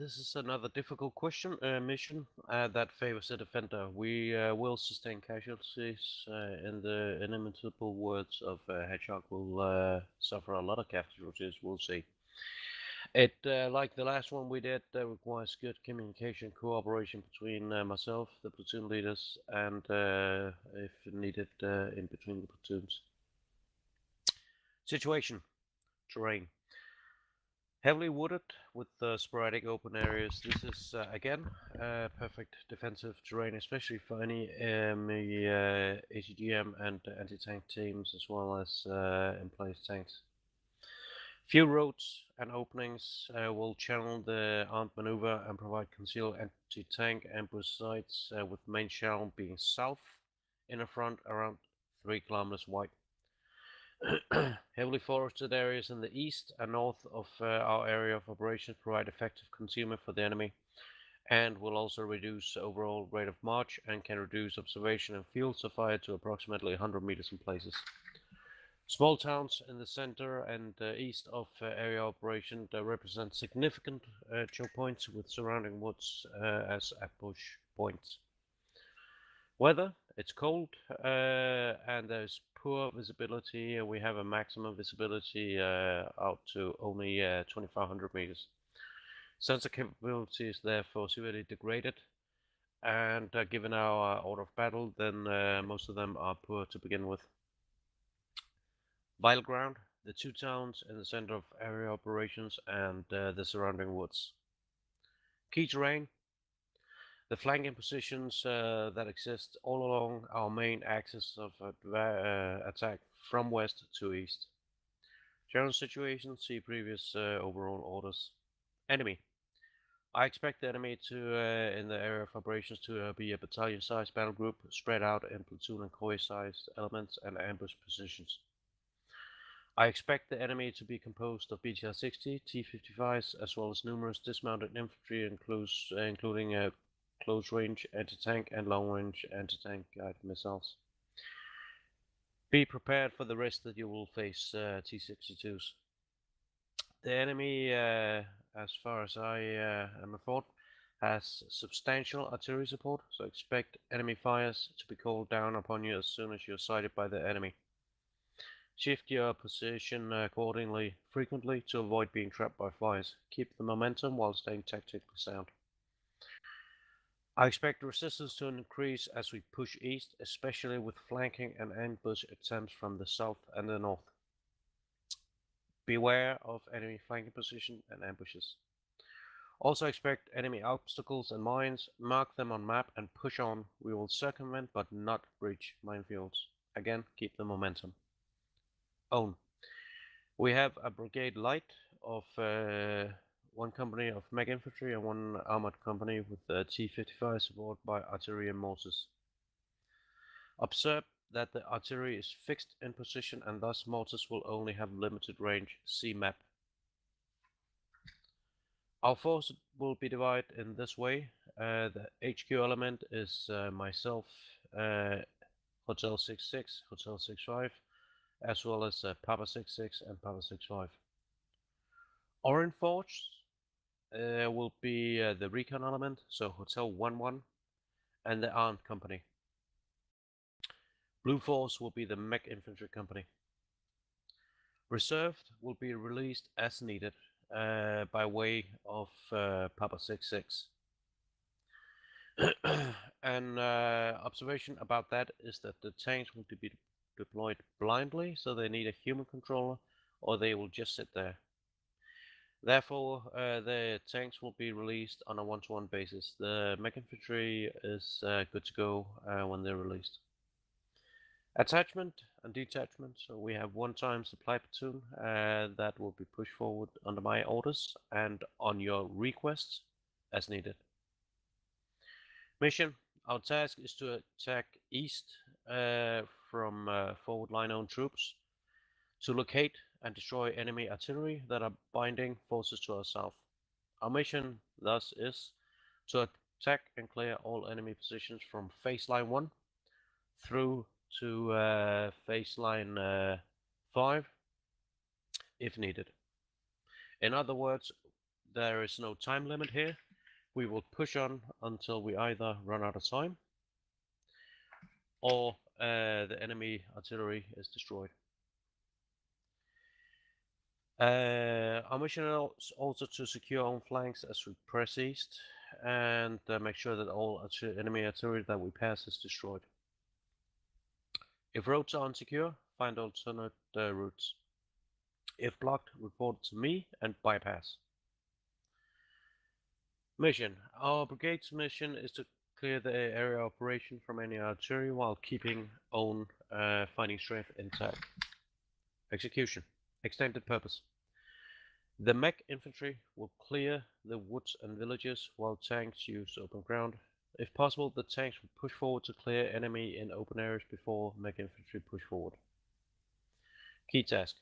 this is another difficult mission that favors the defender. We will sustain casualties. In the inimitable words of Hedgehog, will suffer a lot of casualties. We'll see. It, like the last one we did, requires good communication, cooperation between myself, the platoon leaders, and if needed, in between the platoons. Situation: terrain. Heavily wooded with sporadic open areas. This is again perfect defensive terrain, especially for any ATGM and anti-tank teams, as well as in-place tanks. Few roads and openings will channel the armed maneuver and provide concealed anti-tank ambush sites, with main channel being south in the front, around 3 kilometers wide. Heavily forested areas in the east and north of our area of operations provide effective concealment for the enemy, and will also reduce overall rate of march and can reduce observation and fields of fire to approximately 100 meters in places. Small towns in the center and east of area operation represent significant choke points with surrounding woods as ambush points. Weather: it's cold and there's poor visibility. We have a maximum visibility out to only 2,500 meters. Sensor capability is therefore severely degraded, and given our order of battle, then most of them are poor to begin with. Vital ground: the 2 towns in the center of area operations and the surrounding woods. Key terrain: the flanking positions that exist all along our main axis of attack from west to east. General situation: see previous overall orders. Enemy: I expect the enemy to, in the area of operations, to be a battalion-sized battle group spread out in platoon and corps-sized elements and ambush positions. I expect the enemy to be composed of BTR-60, T-55s, as well as numerous dismounted infantry, including close-range anti-tank and long-range anti-tank guided missiles. Be prepared for the risk that you will face T-62s. The enemy, as far as I am informed, has substantial artillery support, so expect enemy fires to be called down upon you as soon as you're sighted by the enemy. Shift your position accordingly frequently to avoid being trapped by fires. Keep the momentum while staying tactically sound. I expect resistance to increase as we push east, especially with flanking and ambush attempts from the south and the north. Beware of enemy flanking position and ambushes. Also expect enemy obstacles and mines. Mark them on map and push on. We will circumvent but not breach minefields. Again, keep the momentum. Own. We have a brigade light of 1 company of mech infantry and 1 armored company with T-55 supported by artillery and mortars. Observe that the artillery is fixed in position and thus mortars will only have limited range. See map. Our force will be divided in this way. The HQ element is myself, Hotel 66, Hotel 65, as well as Papa 66 and Papa 65. Orange force will be the recon element, so Hotel 11, and the armed company. Blue force will be the mech infantry company. Reserved will be released as needed by way of Papa 66. An observation about that is that the tanks will be deployed blindly, so they need a human controller or they will just sit there. Therefore, the tanks will be released on a 1-to-1 basis. The mech infantry is good to go when they're released. Attachment and detachment. So we have 1-time supply platoon that will be pushed forward under my orders and on your request as needed. Mission: our task is to attack east from forward line-owned troops, to locate and destroy enemy artillery that are binding forces to our south. Our mission thus is to attack and clear all enemy positions from phase line 1 through to phase line 5 if needed. In other words, There is no time limit here. We will push on until we either run out of time or the enemy artillery is destroyed. Our mission is also to secure our own flanks as we press east and make sure that all enemy artillery that we pass is destroyed. If roads are unsecure, find alternate routes. If blocked, report to me and bypass. Mission. Our brigade's mission is to clear the area of operation from any artillery while keeping own fighting strength intact. Execution. Extended purpose. The mech infantry will clear the woods and villages while tanks use open ground. If possible, the tanks will push forward to clear enemy in open areas before mech infantry push forward. Key task.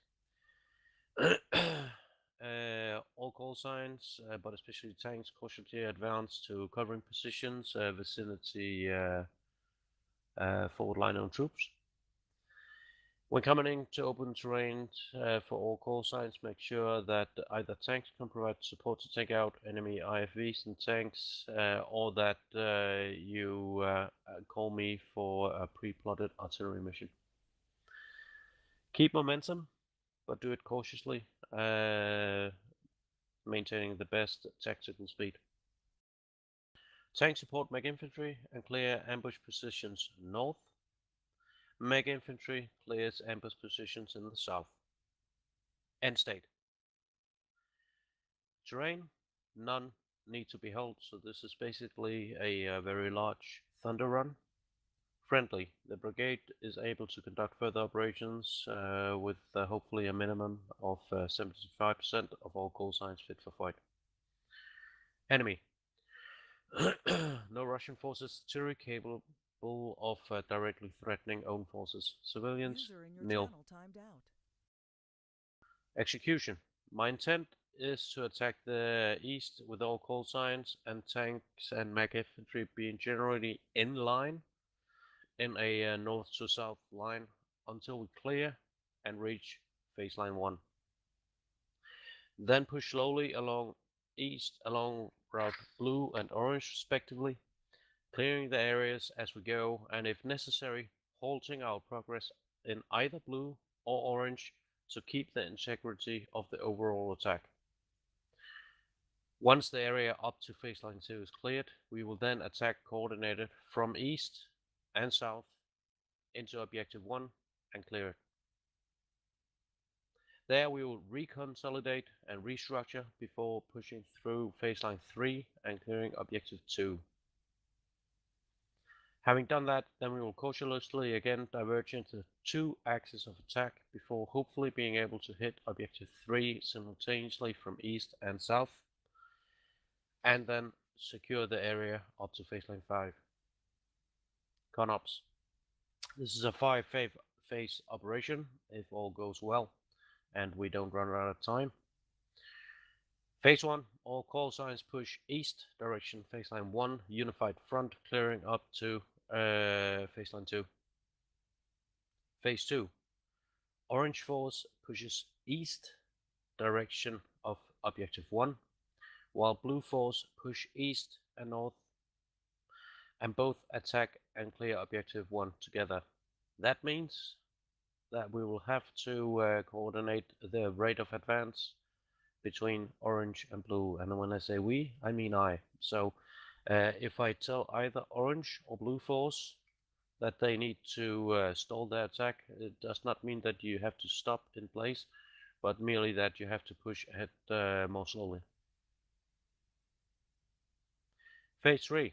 All call signs, but especially tanks, cautiously advance to covering positions, vicinity forward line on troops. When coming into open terrain for all call signs, make sure that either tanks can provide support to take out enemy IFVs and tanks, or that you call me for a pre-plotted artillery mission. Keep momentum, but do it cautiously, maintaining the best tactical speed. Tank support mech infantry and clear ambush positions north. Mech infantry clears ambush positions in the south. End state. Terrain, none need to be held, so this is basically a very large thunder run. Friendly, the brigade is able to conduct further operations with hopefully a minimum of 75% of all call signs fit for fight. Enemy. No Russian forces artillery capable of directly threatening own forces. Civilians, nil. Execution. My intent is to attack the east with all call signs and tanks and mech infantry being generally in line in a north to south line until we clear and reach phase line 1. Then push slowly along east along route blue and orange respectively, clearing the areas as we go and if necessary halting our progress in either blue or orange to keep the integrity of the overall attack. Once the area up to phase line 2 is cleared, we will then attack coordinated from east and south into objective 1 and clear it. There we will reconsolidate and restructure before pushing through phase line 3 and clearing objective 2. Having done that, then we will cautiously again diverge into 2 axes of attack before hopefully being able to hit objective 3 simultaneously from east and south, and then secure the area up to phase line 5. ConOps. This is a 5-phase operation if all goes well and we don't run out of time. Phase 1, all call signs push east direction, phase line 1, unified front clearing up to phase line 2. Phase 2, orange force pushes east direction of objective 1, while blue force push east and north and both attack and clear objective 1 together. That means that we will have to coordinate the rate of advance between orange and blue, and when I say we, I mean I. So if I tell either orange or blue force that they need to stall their attack, it does not mean that you have to stop in place, but merely that you have to push ahead more slowly. Phase 3.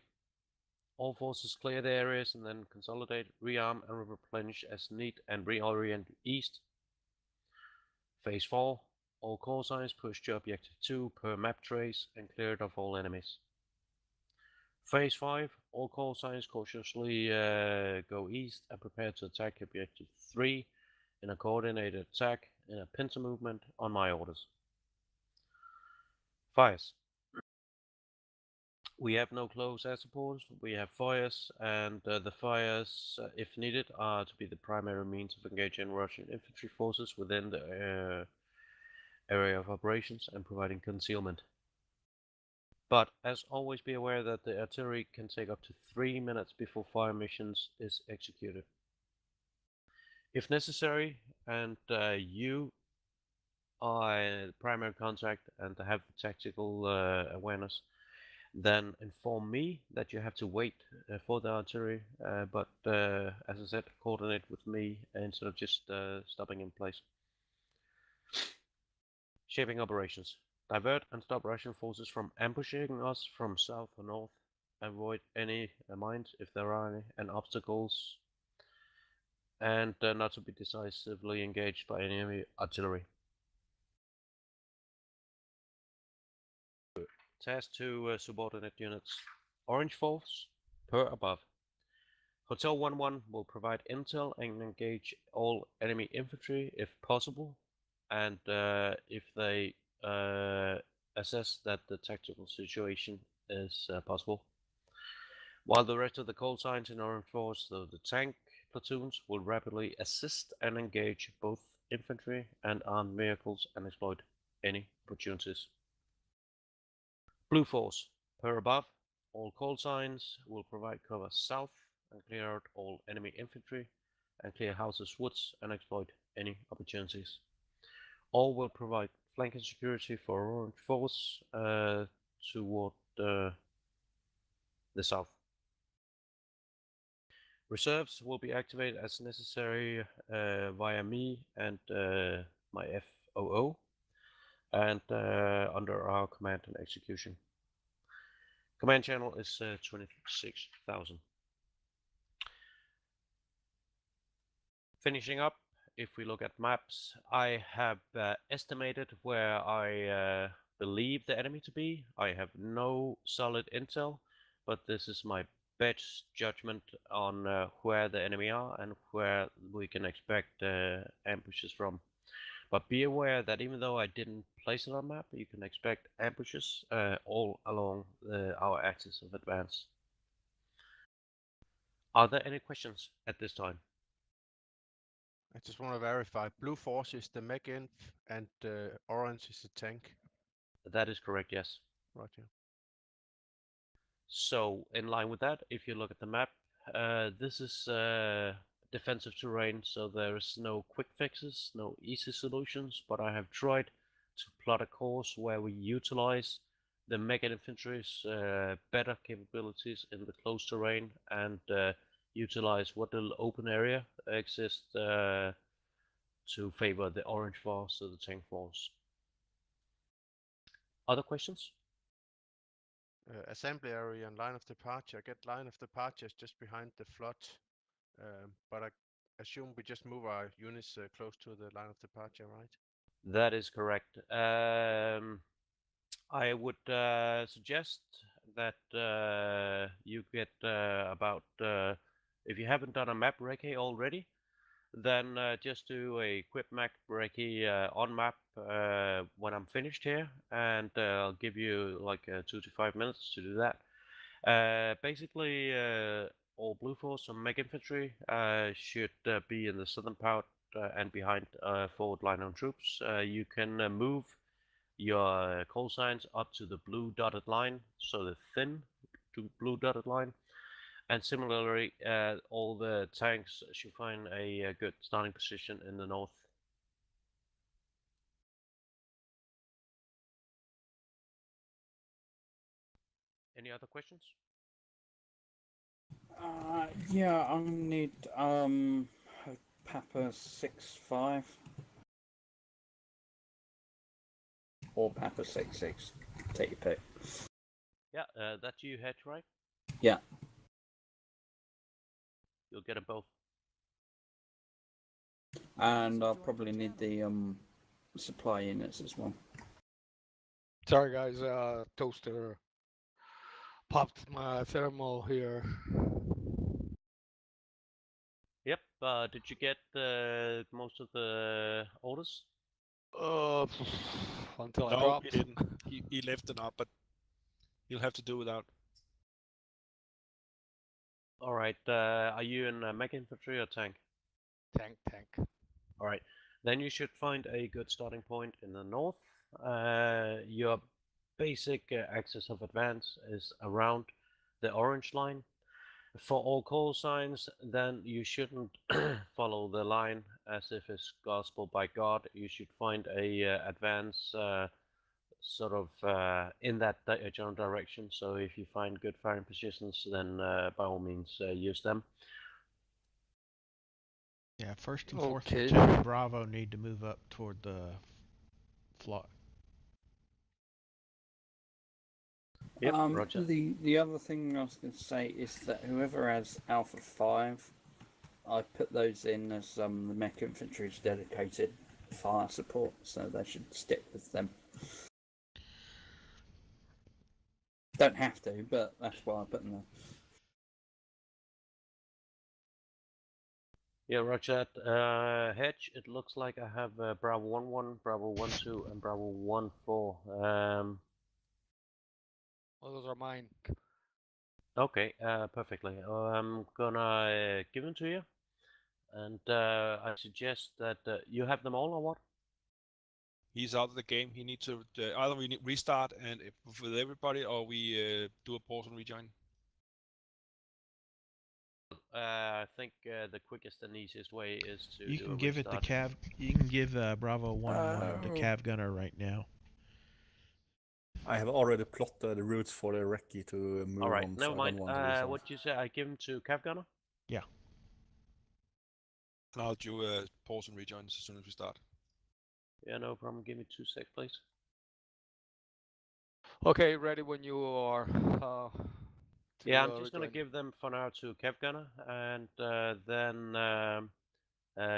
All forces clear the areas and then consolidate, rearm and replenish as need and reorient east. Phase 4. All call signs push to objective 2 per map trace and clear it of all enemies. Phase 5. All call signs cautiously go east and prepare to attack objective 3 in a coordinated attack in a pincer movement on my orders. Fires. We have no close air support, we have fires, and the fires, if needed, are to be the primary means of engaging Russian infantry forces within the area of operations and providing concealment. But as always, be aware that the artillery can take up to 3 minutes before fire missions is executed. If necessary, and you are the primary contact and have tactical awareness, then inform me that you have to wait for the artillery, but as I said, coordinate with me instead of just stopping in place. Shaping operations. Divert and stop Russian forces from ambushing us from south or north. Avoid any mines if there are any, and obstacles, and not to be decisively engaged by enemy artillery. Task to subordinate units. Orange Force, per above. Hotel 1-1 will provide intel and engage all enemy infantry if possible, and if they assess that the tactical situation is possible. While the rest of the call signs in Orange Force, though the tank platoons, will rapidly assist and engage both infantry and armed vehicles and exploit any opportunities. Blue Force, per above, all call signs will provide cover south and clear out all enemy infantry and clear houses, woods, and exploit any opportunities. All will provide flanking security for Orange Force toward the south. Reserves will be activated as necessary via me and my FOO and under our command and execution. Command channel is 26,000. Finishing up, if we look at maps, I have estimated where I believe the enemy to be. I have no solid intel, but this is my best judgment on where the enemy are and where we can expect ambushes from. But be aware that even though I didn't place it on map, you can expect ambushes all along our axis of advance. Are there any questions at this time? I just want to verify. Blue Force is the mech inf and orange is the tank. That is correct, yes. Roger. So in line with that, if you look at the map, this is defensive terrain, so there is no quick fixes, no easy solutions, but I have tried to plot a course where we utilize the mega infantry's better capabilities in the close terrain and utilize what little open area exists to favor the orange force or the tank force. Other questions? Assembly area and line of departure. I get line of departure is just behind the flood, but I assume we just move our units close to the line of departure, right? That is correct. I would suggest that you get about, if you haven't done a map recce already, then just do a quick map recce on map when I'm finished here, and I'll give you like 2 to 5 minutes to do that. Basically, all Blue Force and Mech Infantry should be in the southern part and behind forward line on troops. You can move your call signs up to the blue dotted line, so the thin blue dotted line. And similarly, all the tanks should find a good starting position in the north. Any other questions? Yeah, I'm gonna need Papa 6-5 or Papa 6-6. Take your pick. Yeah, that you had, right? Yeah. You'll get them both. And I'll probably need the supply units as well. Sorry guys, toaster popped my thermal here. Yep. Did you get most of the orders? Until I No, dropped. he didn't. He left it up, but he'll have to do without. All right. Are you in mech infantry or tank? Tank. All right. Then you should find a good starting point in the north. Your basic axis of advance is around the orange line. For all call signs, then you shouldn't follow the line as if it's gospel by God. You should find a advance sort of in that general direction. So if you find good firing positions, then by all means use them. Yeah, first and fourth Okay. platoon Bravo need to move up toward the float. Yep, roger. The other thing I was going to say is that whoever has Alpha 5, I put those in as the mech infantry's dedicated fire support, so they should stick with them. Don't have to, but that's why I put them there. Yeah, roger that. Hedge, it looks like I have Bravo 1-1, Bravo 1-2, and Bravo 1-4. Well, those are mine. Okay, perfectly. I'm gonna give them to you, and I suggest that you have them all or what? He's out of the game. He needs to either we restart and with everybody, or we do a pause and rejoin. I think the quickest and easiest way is to You do can a give it the restart. cav. You can give Bravo 1-1 the cav gunner right now. I have already plotted the routes for the recce to move All right, on. never so mind. I don't want to restart. What you say? I give them to Cav Gunner. Yeah. And I'll do a pause and rejoin as soon as we start. Yeah, no problem. Give me 2 seconds, please. Okay, ready when you are. Yeah, I'm just gonna rejoin. give them for now to Cav Gunner, and then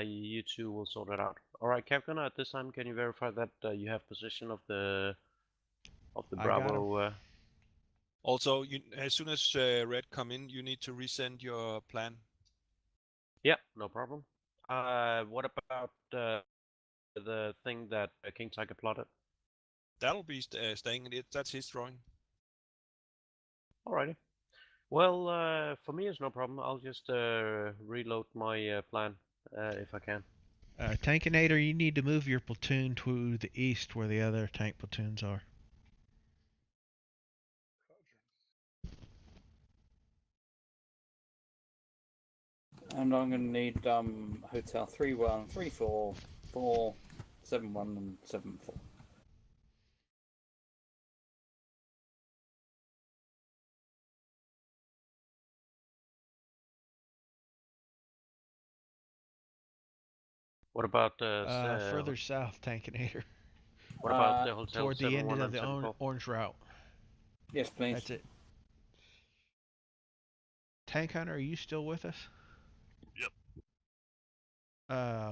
you two will sort it out. All right, Cav Gunner. At this time, can you verify that you have position of the I got Bravo? Also, you, as soon as Red come in, you need to resend your plan. Yeah, no problem. What about the thing that King Tiger plotted? That'll be staying in it. That's his drawing. Alrighty. Well, for me, it's no problem. I'll just reload my plan if I can. Tankinator, you need to move your platoon to the east where the other tank platoons are. And I'm going to need Hotel 3-1, 3-4, 4, 7-1, and 7-4. What about Further south, Tankinator. What about the hotel Toward the end 7-1 of and the 7-4? orange route. Yes, please. That's it. Tank Hunter, are you still with us? Yep.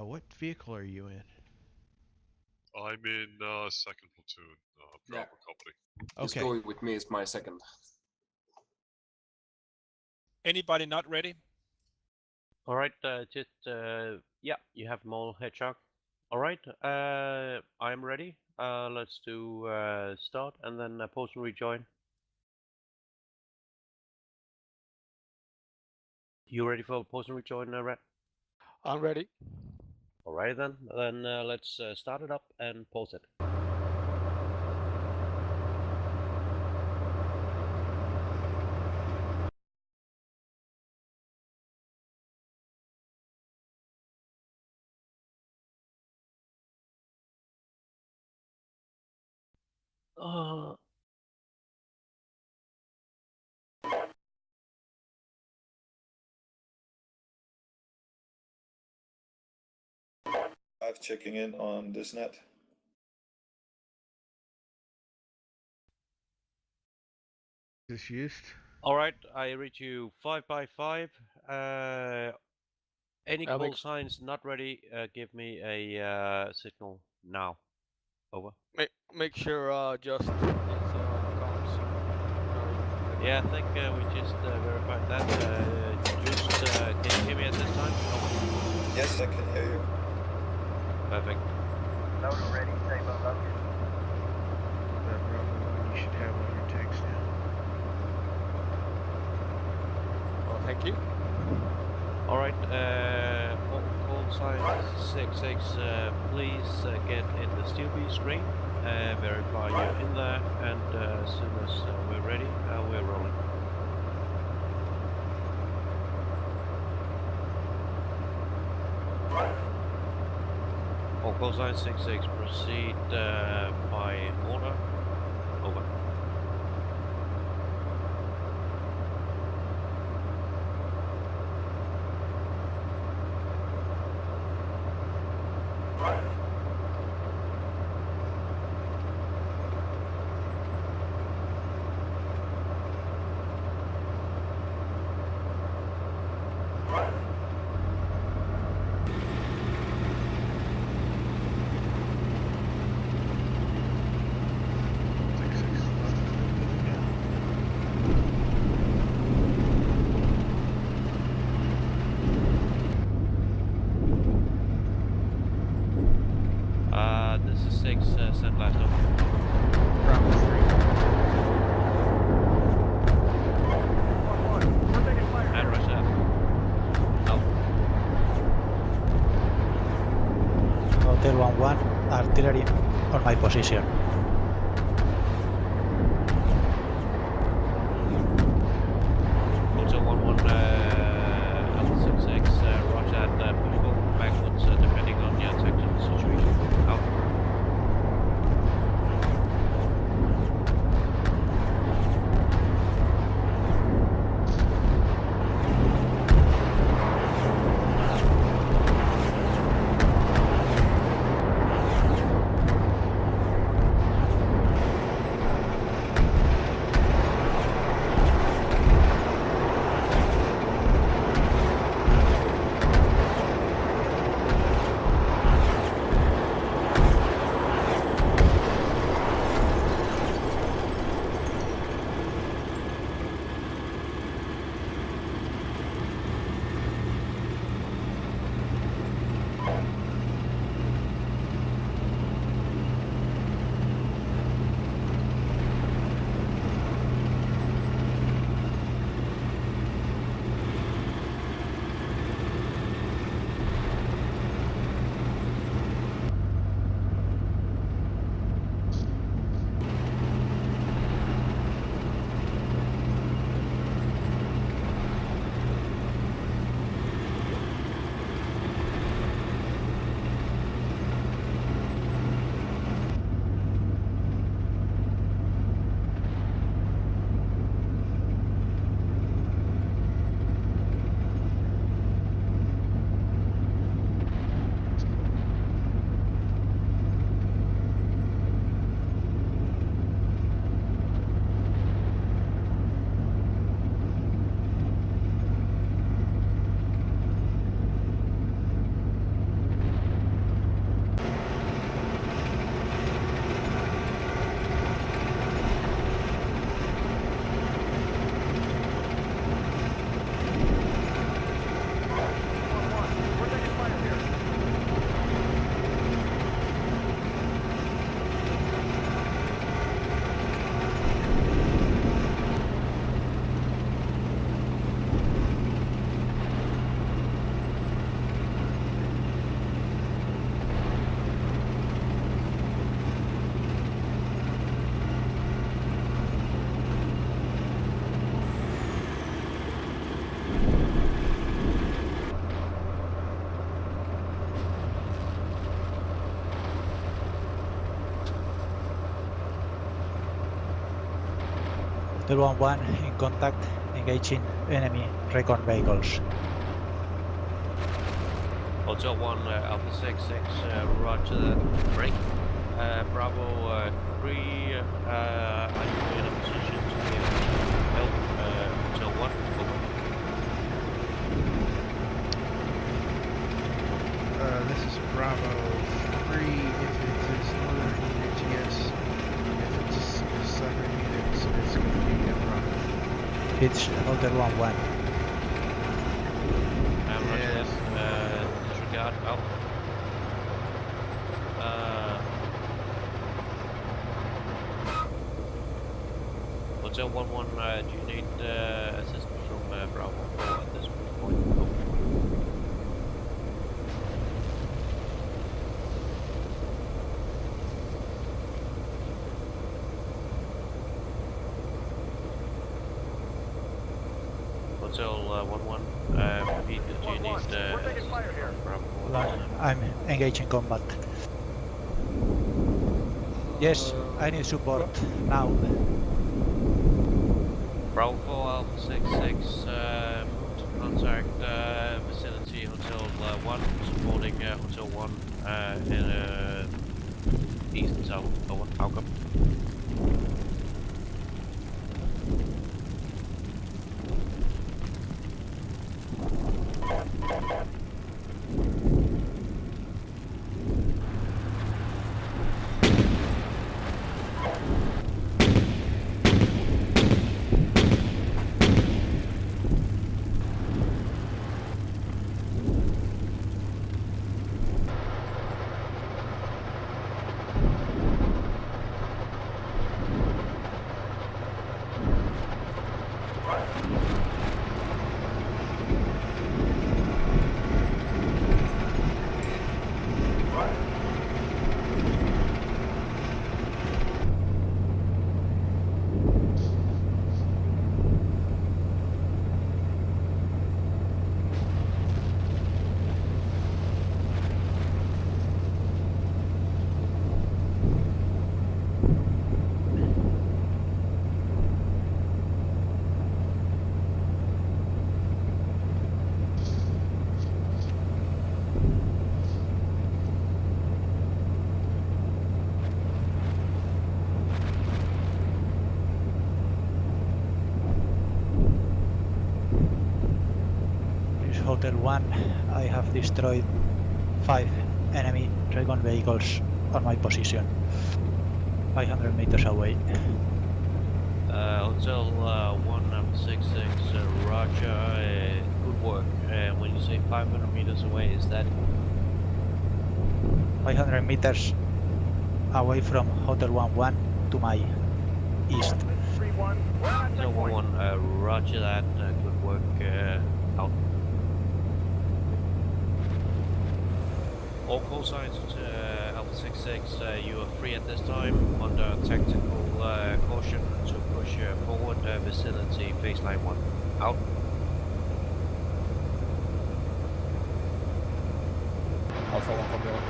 What vehicle are you in? I'm in second platoon, Bravo Company. He's Okay. going with me is my second. Anybody not ready? All right, yeah, you have them all, Hedgehog. All right, I'm ready. Let's do start and then pause and rejoin. You ready for pause and rejoin, Red? I'm ready. All right then. Then let's start it up and pause it. I'm checking in on this net. This used. All right, I read you 5 by 5. Any call Alex. signs not ready? Give me a signal now. Over. Make sure just comms. Yeah, I think we just verified that. Just can you hear me at this time? Over. Yes, I can hear you. Perfect. Loader ready, Sabo loaded. You should have all your tanks now. Well, thank you. All right, call sign 6-6, please get in the Steel Beast screen. verify you're in there, and as soon as we're ready, we're rolling. All call sign 66, proceed by order. Over. This is 6, send last over. Bravo 3. And rush out. Out. Hotel 1-1, artillery on my position. Hotel 1-1, Alpha 6-6, roger that, push forward, backwards, depending on your tactical situation. Out. Hotel 1-1 in contact, engaging enemy recon vehicles. Hotel 1, Alpha 6-6, roger that. Break. Bravo 3, are you in a position to give help? Hotel 1, over. This is Bravo 3. If it is northern unit, yes. If it's southern units, it's going to be a Bravo. It's Hotel 1-1. Roger that. Disregard, out. Hotel 1-1, do you need assistance from Bravo 4 at this point? Over. Hotel 1-1. Repeat, do you need We're taking fire here. Bravo I'm engaging combat. Yes, I need support now. Bravo 4 Alpha 66, move to contact vicinity Hotel 1, supporting Hotel 1 in east and south. Over. Outcome. Hotel 1, I have destroyed 5 enemy recon vehicles on my position, 500 meters away. Hotel 166, roger, good work. When you say 500 meters away, is that 500 meters away from Hotel 1-1 to my east. 3-1, we're on Hotel checkpoint. 1-1, roger that, good work, out. All call signs to Alpha 66, you are free at this time under tactical caution to push forward vicinity phase line 1. Out. Alpha 1 copy all.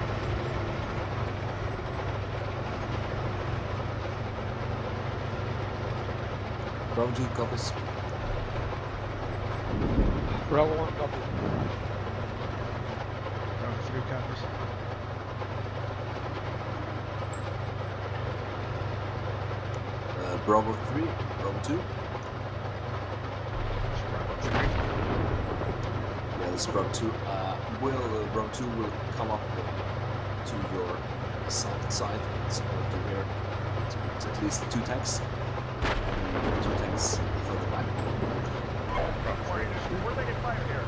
Bravo 2 copies. Bravo 1 copy. Bravo 3 copies. Bravo 3, Bravo 2. Bravo 3. Yeah, this is Bravo 2. Bravo 2 will come up to your south side. It's over to here. It's at least 2 tanks. And 2 tanks further back. Bravo 3 is We're taking fire here.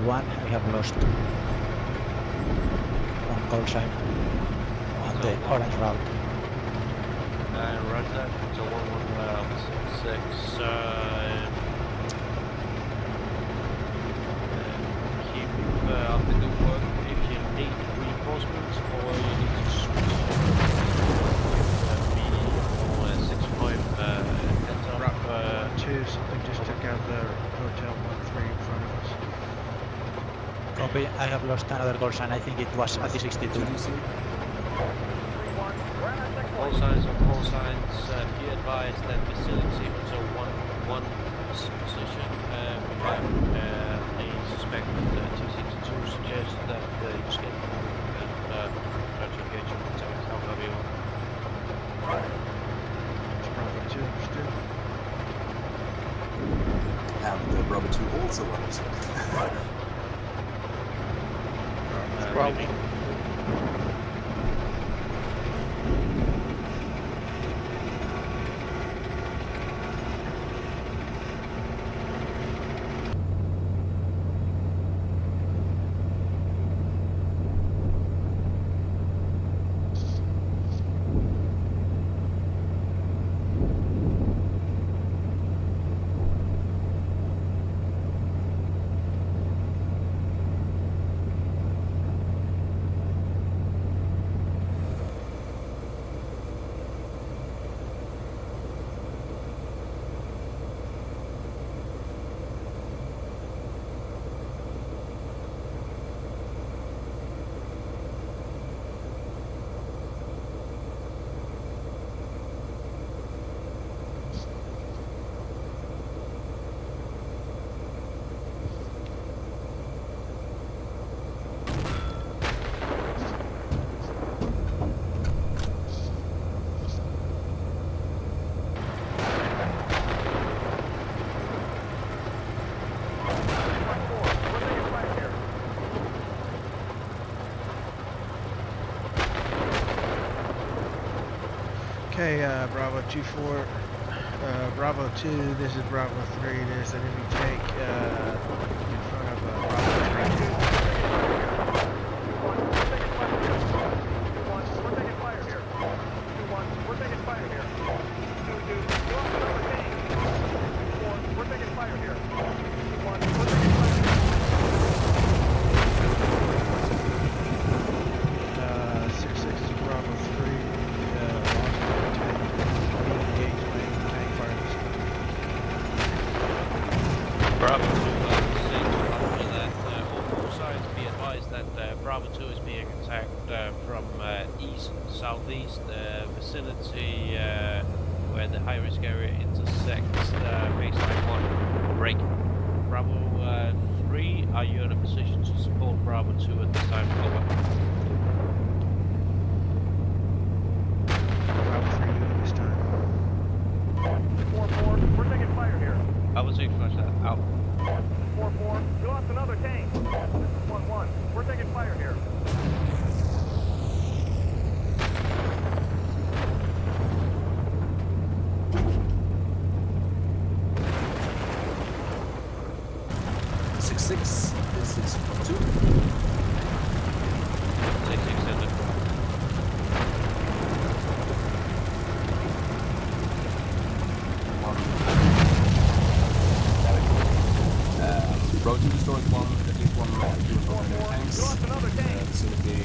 1, I have lost one call sign on the orange route. Roger that. So 1166. Keep up the good work. If you need reinforcements or you need to switch me or 65 heads up. Bravo 2, something just took out the Hotel 13 in front of us. Copy, I have lost another call sign, I think it was at the 62. All signs on all signs, be advised that vicinity until 1 position. We have a suspected T-62 suggests that you escape and try to engage in contact. How have you? It's Bravo 2, understood. And Bravo 2 also understood. Maybe. Okay, Bravo 2-4, Bravo 2, this is Bravo 3, there's an enemy tank in front of Bravo 3. We're taking fire here. 2-1, we're taking fire here. 2-2, go up another tank. 4, we're taking fire here. 2-1, we're taking fire here. 6-6 is Bravo 3, engaged by enemy tank fire this way. Bravo 2, after that, all sides be advised that Bravo 2 is being attacked from east, southeast vicinity where the high-risk area intersects baseline 1 break. Bravo 3, are you in a position to support Bravo 2 at this time? Over. Bravo 3 unit this time. 4-4, we're taking fire here. I will take flash that. Out. 4-4, we lost another tank. This is 1-1, we're taking fire here. Six. This is 2. 6 ended. Road to destroyed one, at least one unit of enemy tanks. Vicinity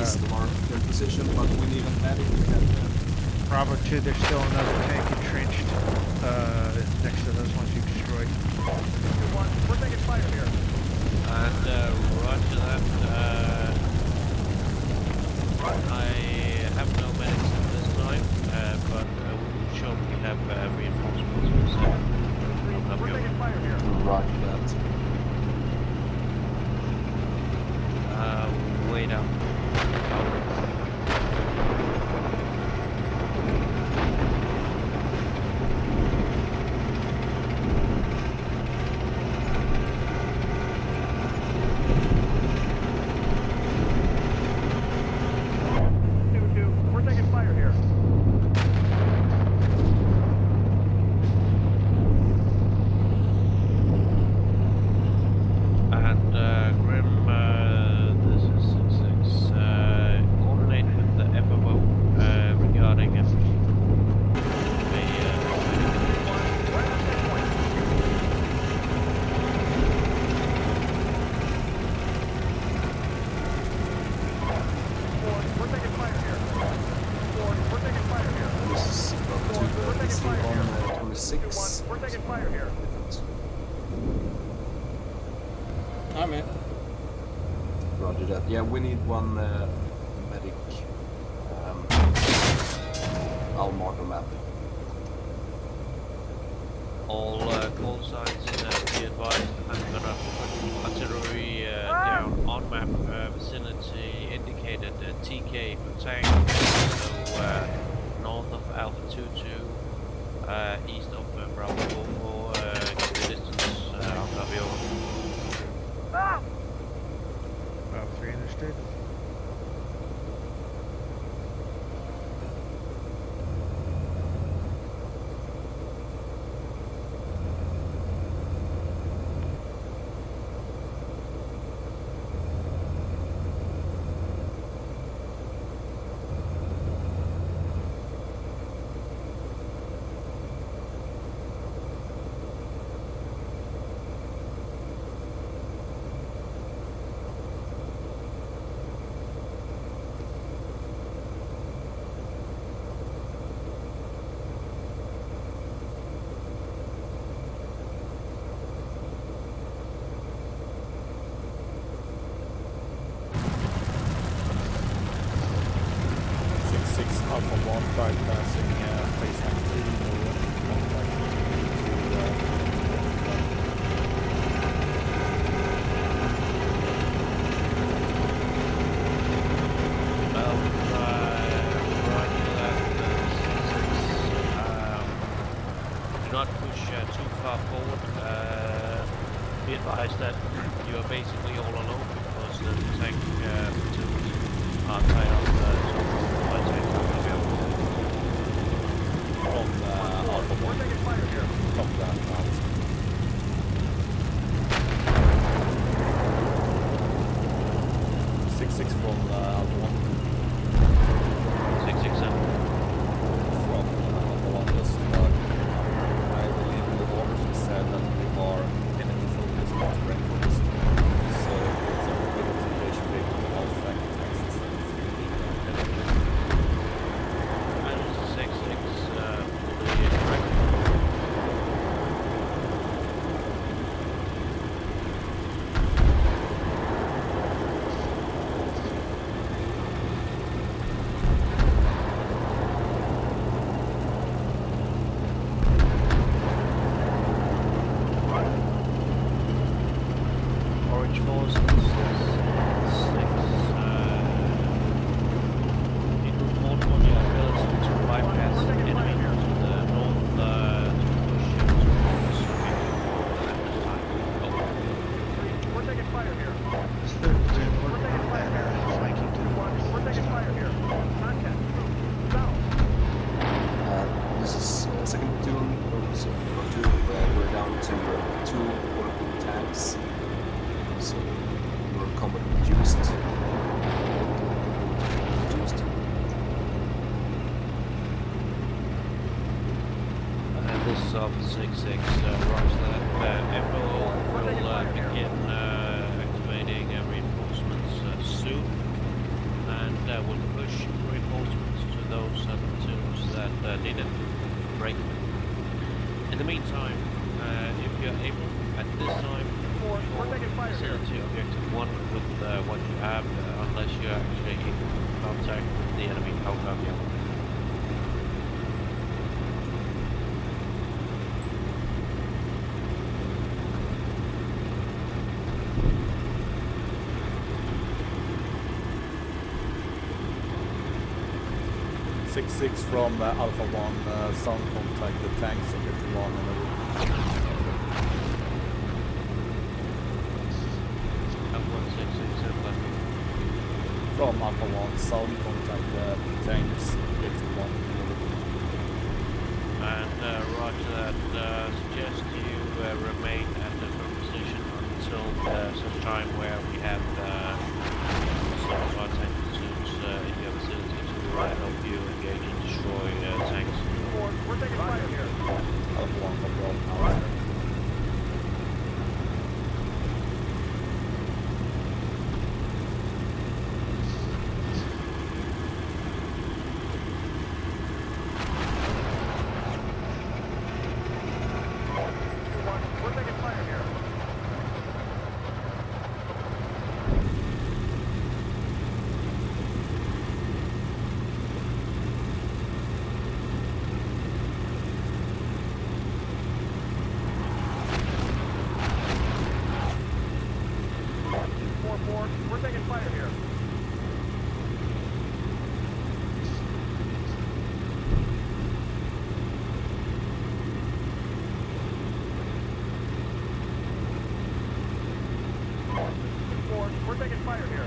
east of our third position, but we need a medic and Bravo 2, there's still another tank entrenched next to those ones you destroyed. 2-1, we're taking fire here. And roger that. I have no medics at this time, but we will shortly have reinforcements. We're taking fire here. roger that. Way down. Roger that. Yeah, we need one medic. I'll mark a map. All call signs be advised. I'm gonna put artillery down on map vicinity indicated TK for tank. So north of Alpha 22, east of Bravo 44. Give the distance. I'll copy over. Bravo 3 understood. Alpha 1 bypassing phase 19 do not push too far forward. Be advised that you are basically all alone because the tank platoons are tied up by tanks available. from Alpha 1. We're taking fire here. Top that out. 6-6 from Alpha 1. 667. From Alpha 1 just I believe in the orders we said that we are enemy focused, not rank focused. So with the mobility they should be able to outflank the tanks instead of being And 6-6 fully correct. Orange forces, 6, in route multiple ability to bypass enemy to the north, to push towards at this time. Over. We're taking fire here. This third platoon working on that flanking to the west. We're taking fire here. Contact. South. This is second platoon, so we're down to 2 orbital tanks. So your combat reduced. And this is Alpha 6-6, roger that. FO will begin activating reinforcements soon, and will push reinforcements to those platoons that need it. Break. In the meantime, if you're able at this time, We're taking fire here. facility objective 1 with what you have, unless you're actually in contact with the enemy. How come you? Six from Alpha 1, sound contact the tanks objective 1 on the route. From Alpha 1, sound contact the tanks objective 1 on the route. And roger that, suggest you remain at the current position until such time where we have some of our tank platoons in your vicinity to help you engage and destroy tanks. We're taking fire here. Alpha 1 control. We're taking fire here. 2-1, we're taking fire here. We're taking fire here.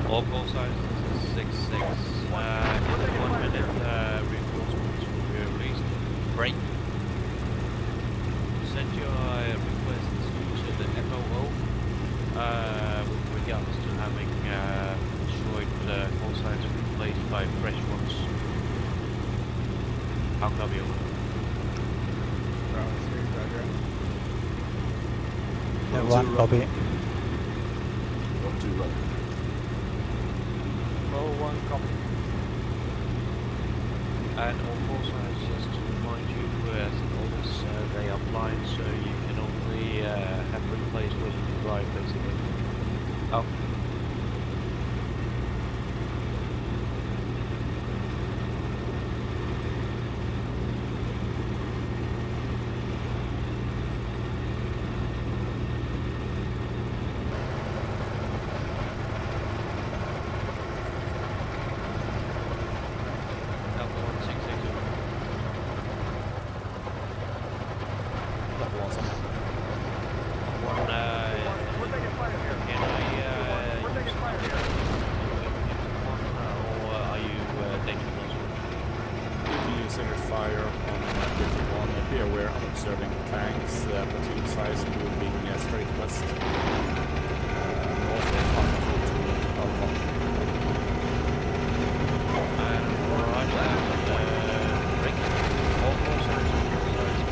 All call signs, this is 6-6. In 1 minute, reinforcements will be released. Break. Send your requests to the FOO with regards to having destroyed call signs replaced by fresh ones. How come you? Bravo 3, roger. The one copy. 1-2, roger. Row 1 copy. And all call signs, just to remind you, as always, they are blind, so you can only have replays when you can drive, basically. Oh. Alpha 1662. Level 1 something. One, We're taking fire here. can I, We're taking fire here. one, or are you danger closer? If you use your fire on Bridge 1, be aware I'm observing tanks, platoon size moving straight west. North of Alpha 4 to Alpha. Right, break. All call signs,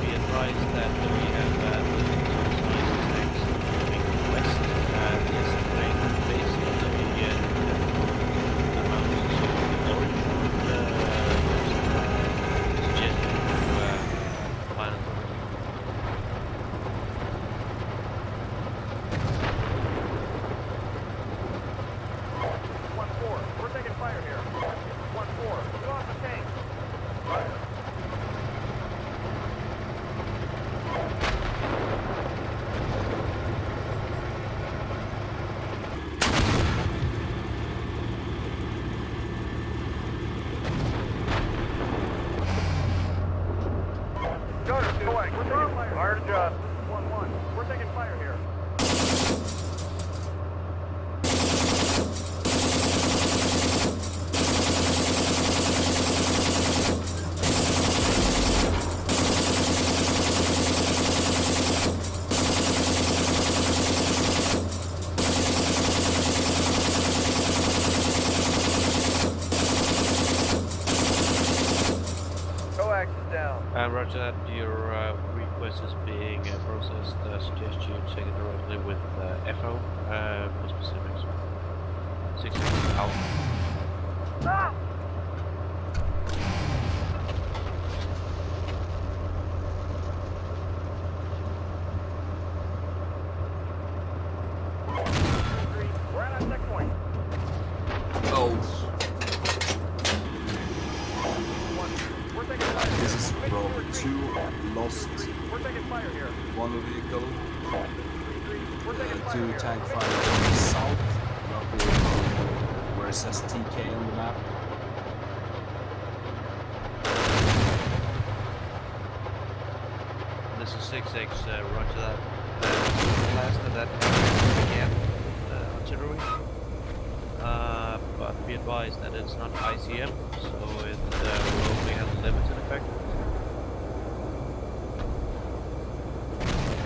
be advised that we have tanks moving west. This train basically amounts to orange. Suggest to plan it. We're taking fire here. 1-4, get off the tank. Fire. Gunner, we're taking fire. Hard job. 1-1, we're taking fire here. Coax is down. Roger that, your request is being processed. Suggest you take it directly with FO for specifics. 6 out. Ah! We're at our checkpoint. Oh, We're taking fire this here. is Bravo 2, lost We're taking fire here. one vehicle, We're taking fire 2 here. tank fire to the south, not really where it says TK on the map. This is 6-6, roger that. Last of that again, artillery. But be advised that it's not ICM, so it will only have limited effect.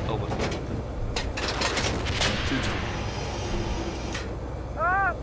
Over. 2-2. Ah!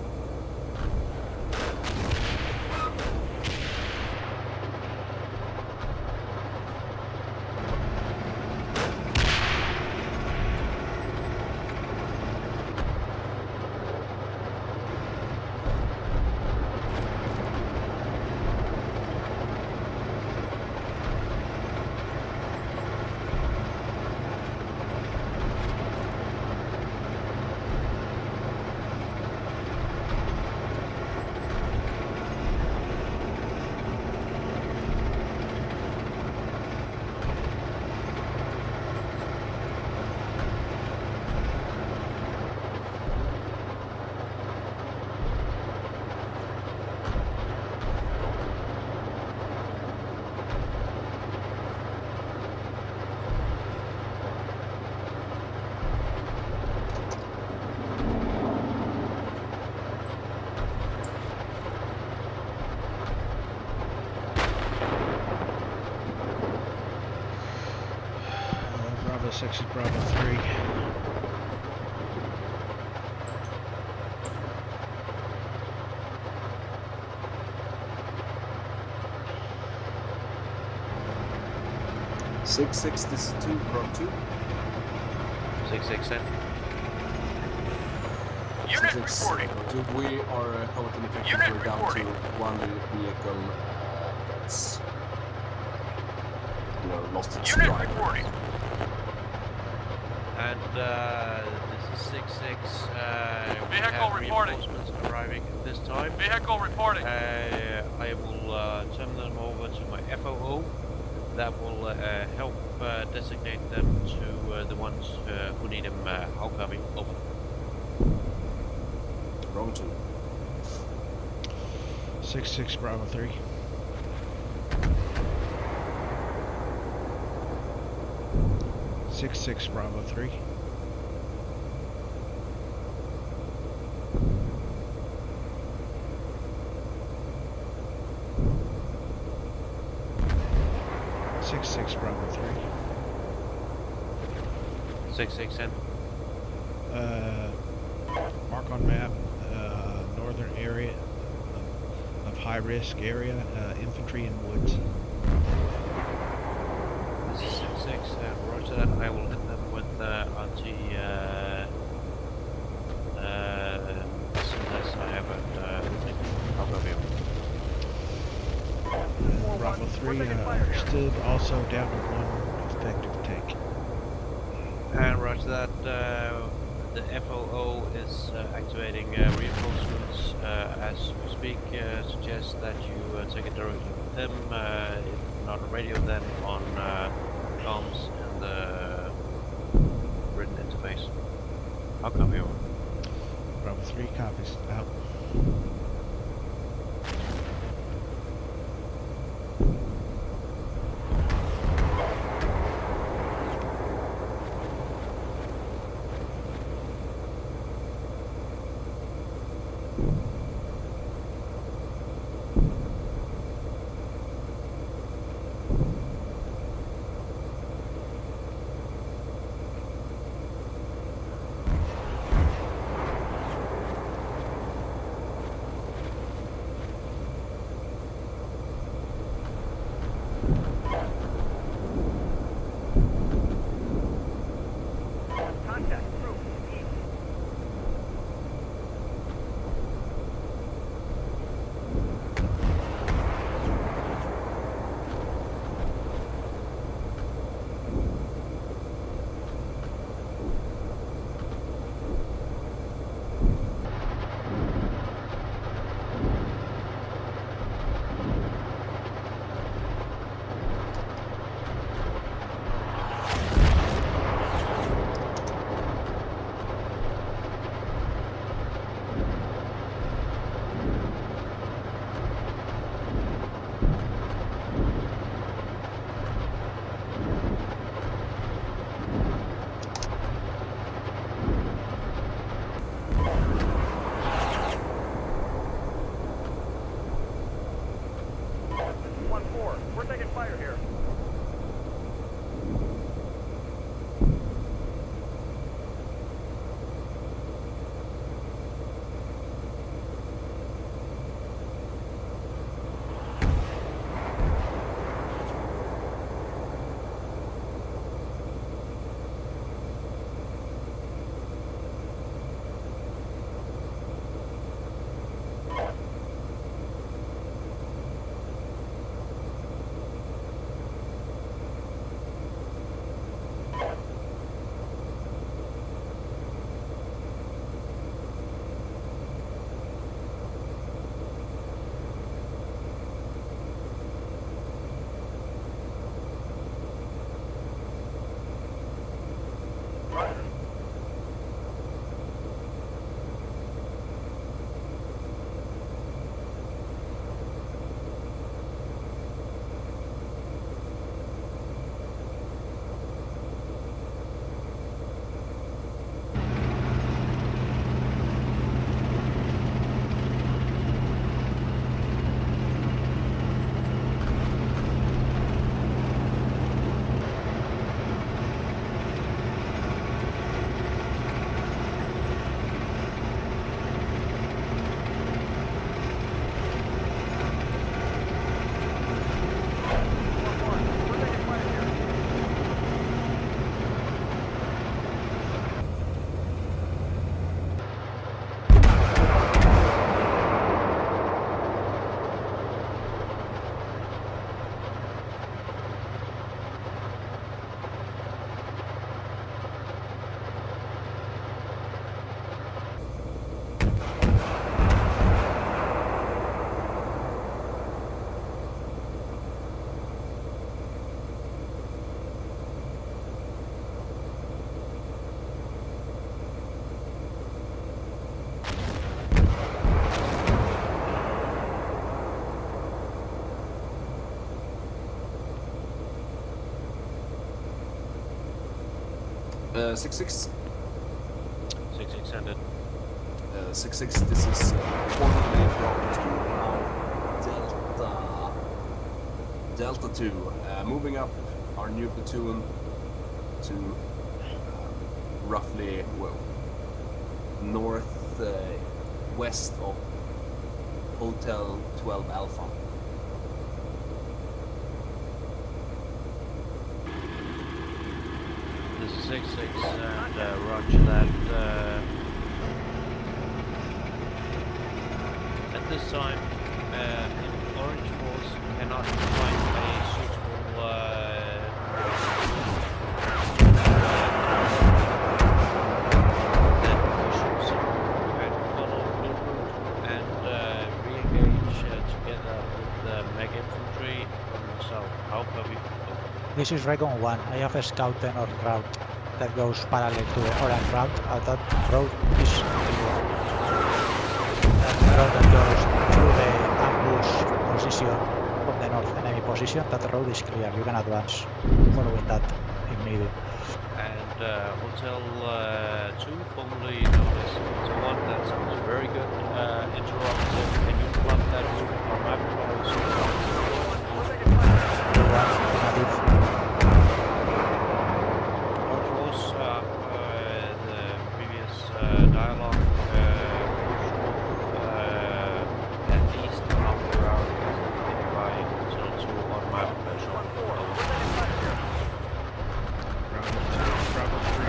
Bravo 6 is Bravo 3. Six, this is 2, Bravo 2. 6-6 sent. Unit 6, reporting. Bravo 2. We are covered in effective. Unit We're down reporting. to one vehicle that's lost its Unit driver. reporting. And this is 6-6. We Vehicle have reporting. reinforcements arriving at this time. Vehicle reporting. I will turn them over to my FOO. That will help designate them to the ones who need them. How copy? Over. Bravo 2. 6-6 Bravo 3. Six Bravo 3. Six Bravo 3. 6-6 sent. Mark on map, northern area of high risk area, infantry in woods. This is 6-6. Roger that. I will hit them with RT as soon as I have it. How copy? Bravo 3 understood. Also down to one effective tank. And roger that. The FOO is activating reinforcements as we speak. Suggest that you take it directly with them. If not on radio, then on comms and the written interface. I'll come here. Bravo 3 copies. Out. 6-6. 6-6 ended. 6-6, this is coordinate Bravo to Delta 2. Moving up our new platoon to roughly, well, north west of Hotel 12 Alpha. This is 6-6 and roger that. At this time, if Orange Force cannot find a suitable then we should and follow Blue Route and re-engage together with the Mega Infantry from the south. How can we go? This is Recon 1. I have a scout tenor route that goes parallel to the orange route. That road is clear. That road that goes through the ambush position from the north enemy position. That road is clear. You can advance following that if needed. And Hotel 2, formerly known as Hotel 1, that sounds very good. Interrupted. Can you plot that route on our map? The previous dialogue at least half an hour is indicated by Hotel 2 on map. Bravo 3.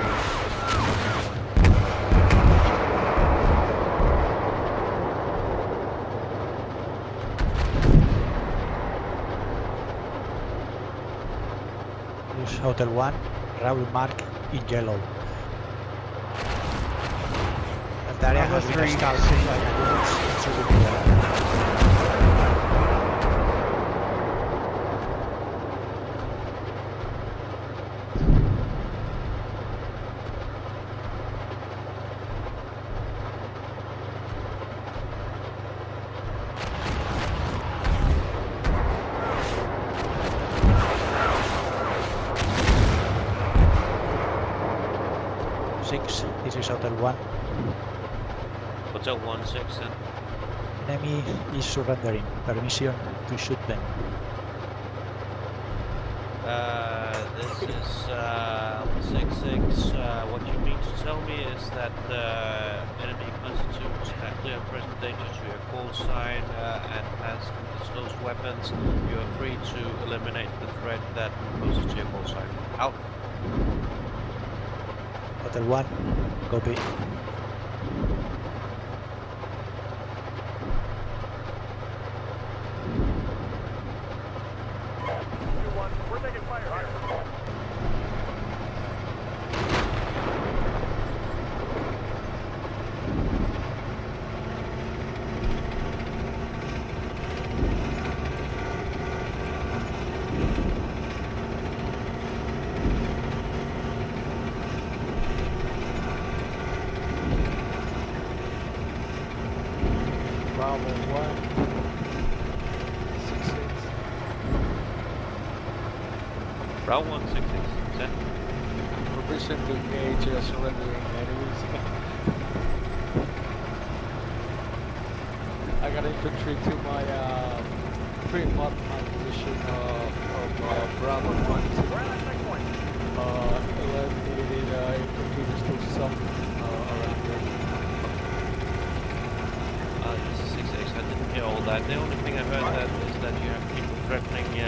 Use Hotel 1, route marked in yellow. That area has been scouted by the units. It should be clear. This is Hotel 1. Hotel 1-6 and Enemy is surrendering. Permission to shoot them. This is 6-6. What you mean to tell me is that the enemy constitutes a clear present danger to your call sign and has undisclosed weapons. You are free to eliminate the threat that poses to your call sign. Out. Hotel 1, copy. We're taking fire here. Bravo 1, 6-6. Round 1-6-6. Set. Permission to engage surrendering enemies. I got infantry to my pretty much my position from Bravo 1 to eliminated infantry is still some around here. This is 6-6. I didn't hear all that. The only thing I heard that is that you have people threatening you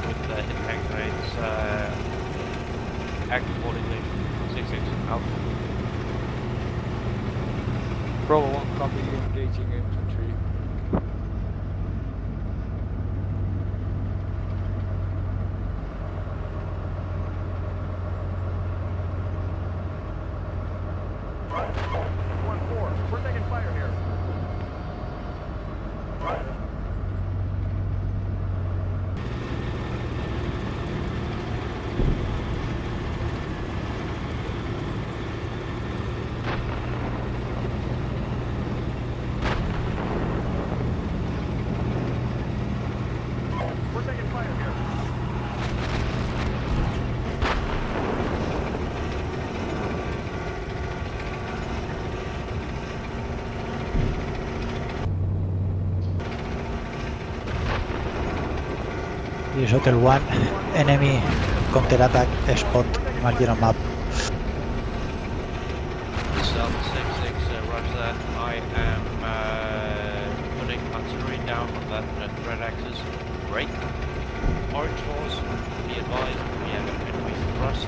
with hit tank raids. Act accordingly. 6-6. Out. Bravo 1 copy engaging infantry. Right. 1-4. We're taking fire here. Right. Use Hotel 1, enemy counterattack spot margin on map. South 66, roger that. I am putting artillery down on that threat axis. Great. Orange Force, be advised, we have an enemy thrust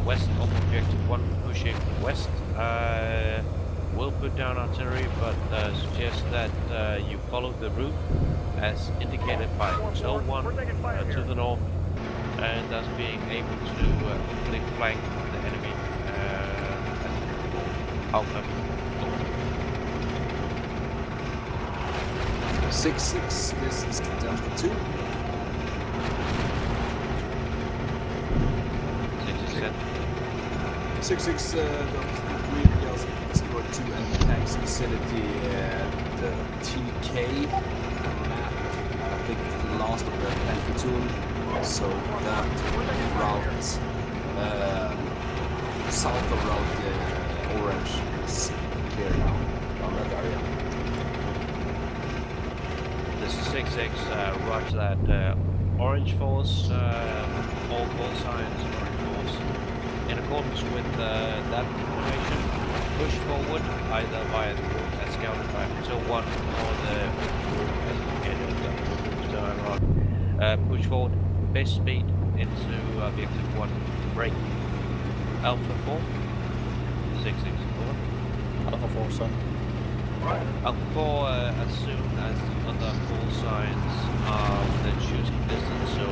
west of objective 1, pushing west. We'll put down artillery, but suggest that you follow the route as indicated by Hotel 1 to the north, and thus being able to hopefully flank the enemy out of 6-6, this is Delta 2. 6-6, Delta 3 yells destroyed 2 enemy tanks vicinity the TK map. I think it's the last of the tank platoon, so that route south of route orange is clear now around that area. This is 6-6, roger that. Orange Force, all call signs, Orange Force. In accordance with that information, push forward either via the route as scouted by Hotel 1 or the route as indicated. Push forward, best speed into objective 1. Break. Alpha 4, 6-6, over. Alpha 4, son. Alpha 4, as soon as the other call signs are within shooting distance, so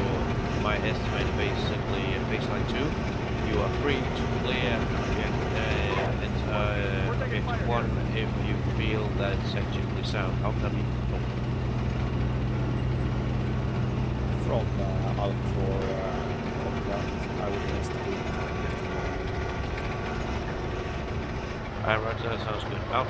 my estimate basically baseline 2, you are free to clear objective 1 if you feel that it's actually sound. How can we From Alpha 4, I would investigate. roger, that sounds good. Out.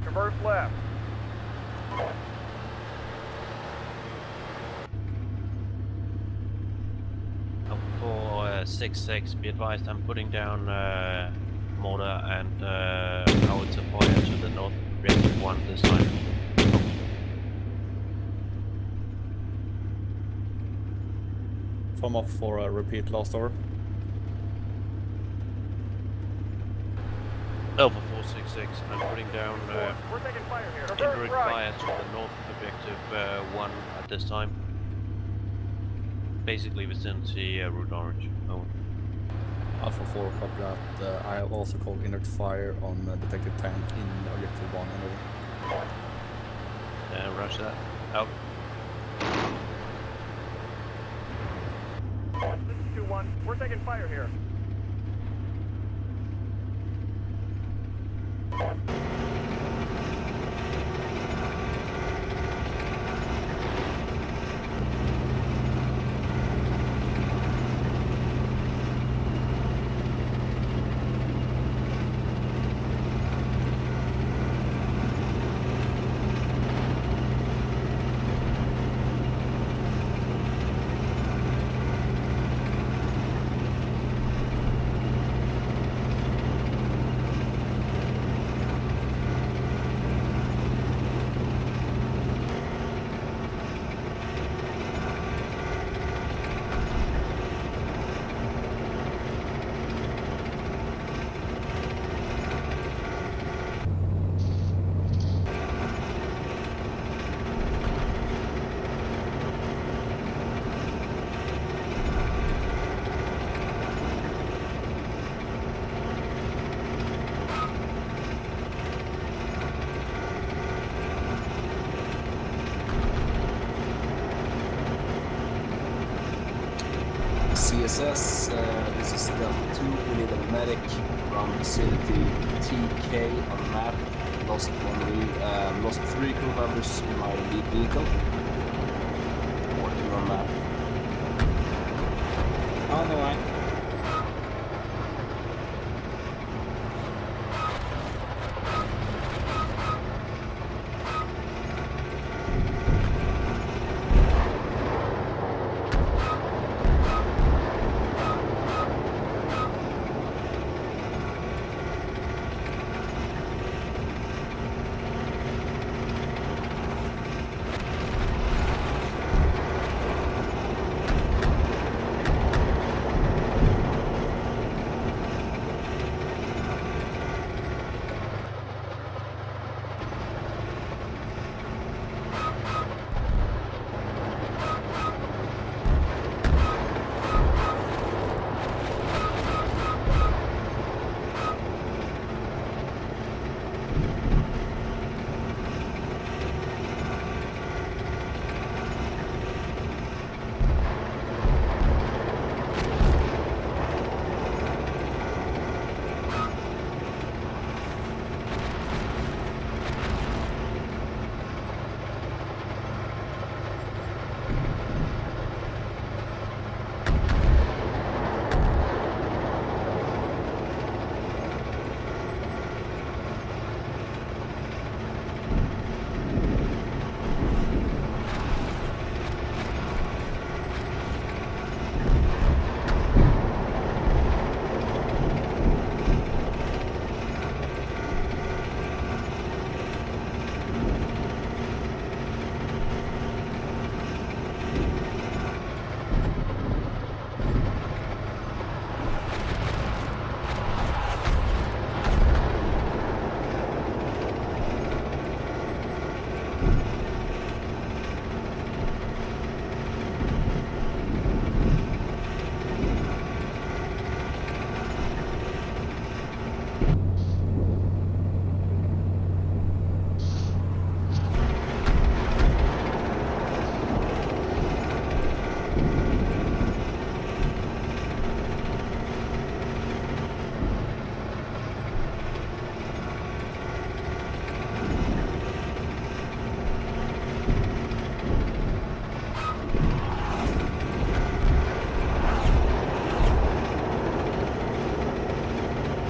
Converse left. For 6-6, be advised I'm putting down mortar and howitzer fire to the north, reactive 1 this time. From off for a repeat last over. Alpha 466, I'm putting down We're taking fire here. indirect fire to the north of objective 1 at this time. Basically vicinity route orange. Over. Alpha 4, copy that. I have also called inert fire on detected tank in objective 1 and over. Rush that. Out. This is 2-1. We're taking fire here. SS, this is Delta 2. We need a medic around vicinity TK on map. Lost 3 crew members in my lead vehicle. Or in your map. On the way.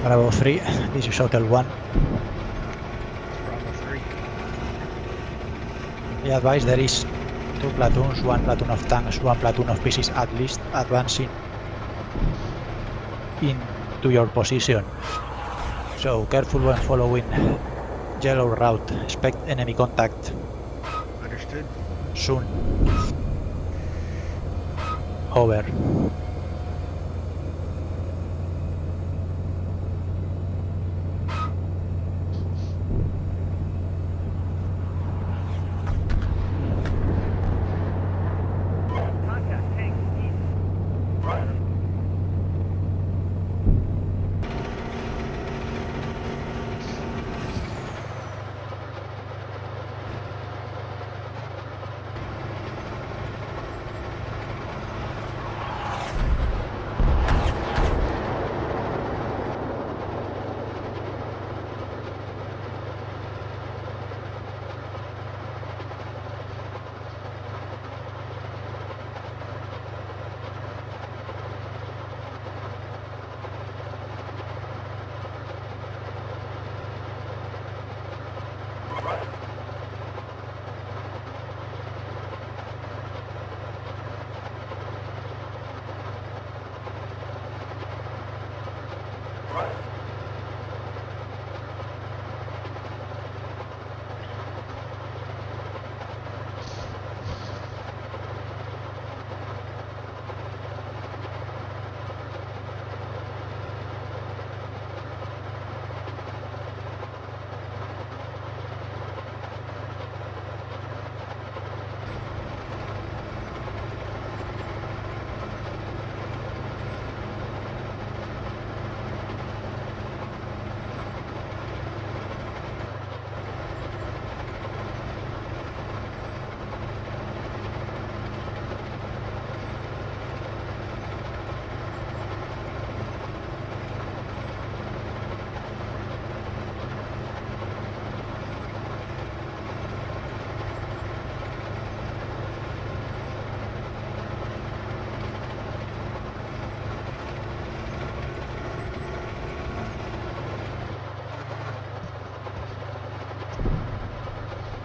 Bravo 3, this is Hotel 1. Bravo 3. Be advised there is 2 platoons, 1 platoon of tanks, 1 platoon of pieces at least advancing into your position. So careful when following yellow route, expect enemy contact Understood. soon. Over. Contact tank east. Roger.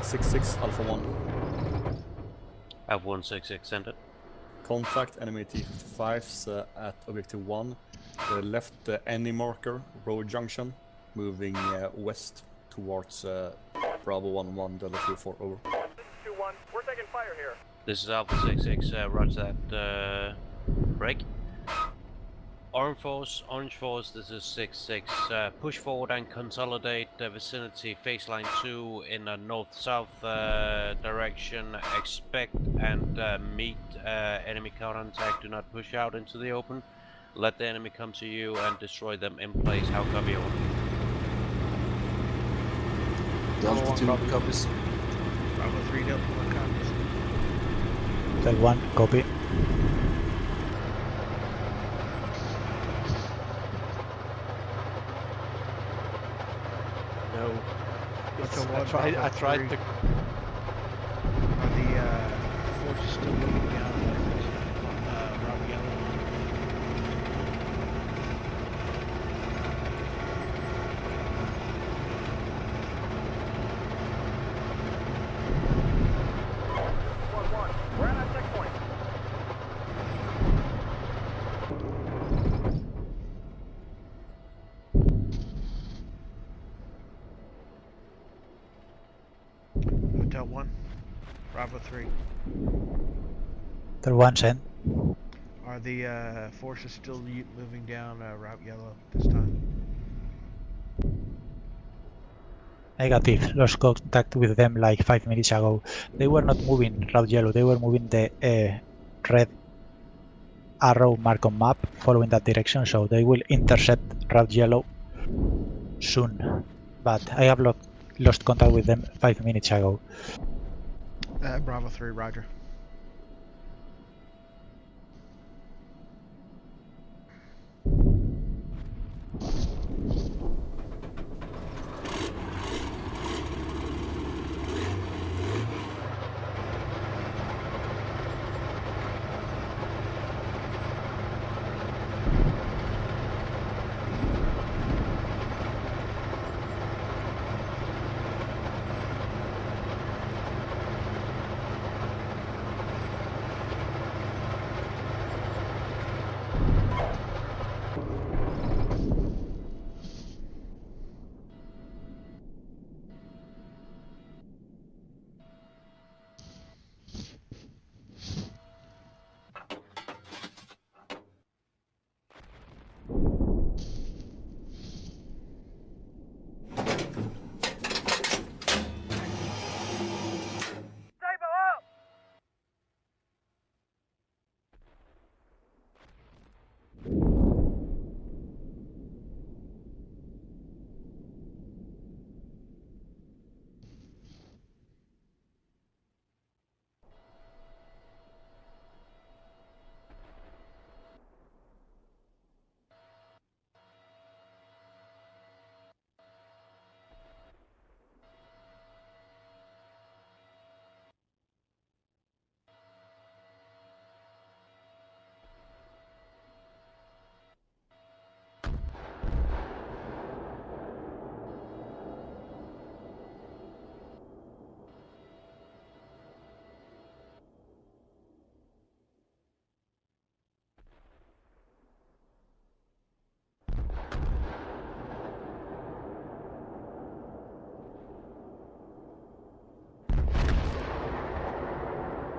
666 Alpha 1. Have 166 sent it. Contact enemy T-55s at objective 1. They left the any marker, road junction, moving west towards Bravo 11 Delta 24, over. 2-1, we're taking fire here. This is Alpha 66, roger that, break. Orange Force, this is 6-6, push forward and consolidate the vicinity, phase line 2 in a north-south direction, expect and meet enemy counterattack, do not push out into the open, let the enemy come to you and destroy them in place, how copy over? Delta 2 copies. Bravo 3, Delta 1 copies. Del 1, copy. No. Delta 1, I tried Bravo to. 3. Are the forces still moving down Route Yellow? We're at our checkpoint. Hotel 1, Bravo 3. Del 1 sent. Are the forces still moving down Route Yellow this time? Negative. Lost contact with them like 5 minutes ago. They were not moving Route Yellow, they were moving the red arrow mark on map following that direction, so they will intercept Route Yellow soon. But I have lost contact with them 5 minutes ago. Bravo 3, roger.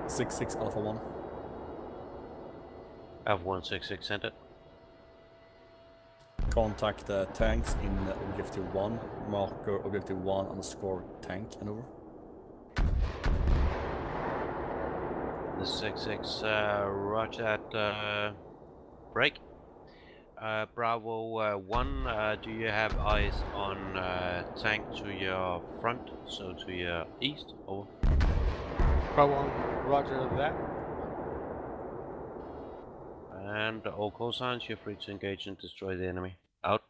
Six six Alpha 1. Have 166 sent it. Contact the tanks in objective 1. Marker objective 1 underscore tank and over. The 66, roger that, break. Bravo 1, do you have eyes on tank to your front, so to your east, over? Bravo 1, roger that. And all call signs, you're free to engage and destroy the enemy. Out.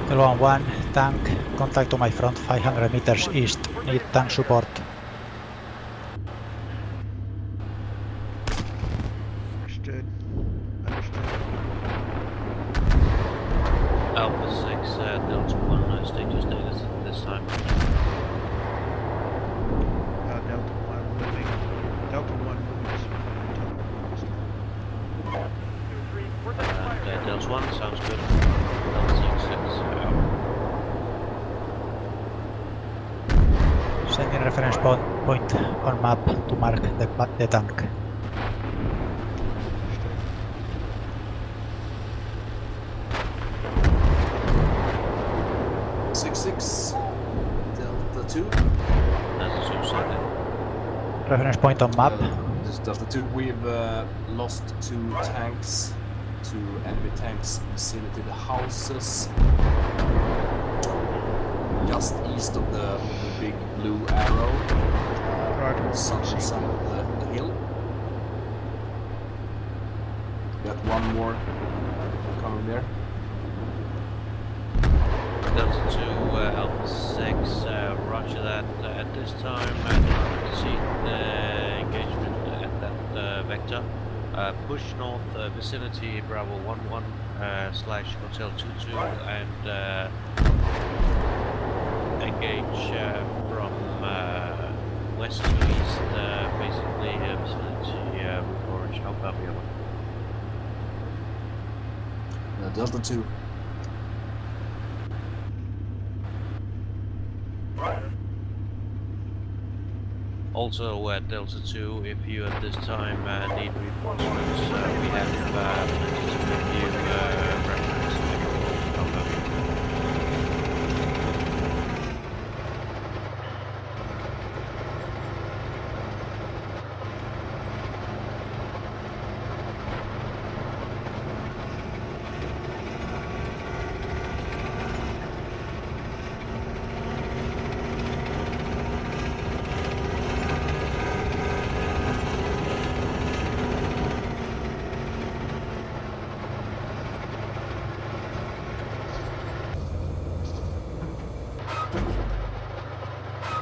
Hello 1, tank, contact to my front 500 meters east, need tank support. Understood. Understood. Alpha 6, Delta 1, state your status at this time. Delta 1 moving. Delta 1 moving. And Delta 1, sounds good. Delta 6, out. Sending reference point on map to mark the tank. 6-6, Delta 2. Delta 2, send it. Reference point on map. This is Delta 2. We've lost 2 tanks, 2 enemy tanks vicinity the houses. Just east of the big blue arrow, on the southern side of the hill. Got one more coming there. Delta 2, Alpha 6, roger that. At this time, proceed engagement at that vector. Push north, vicinity Bravo 11 slash Hotel 22 and engage from west to east, basically vicinity Route Orange. How copy? Delta 2. Also at Delta 2, if you at this time need reinforcements, we have plenty to give you reference.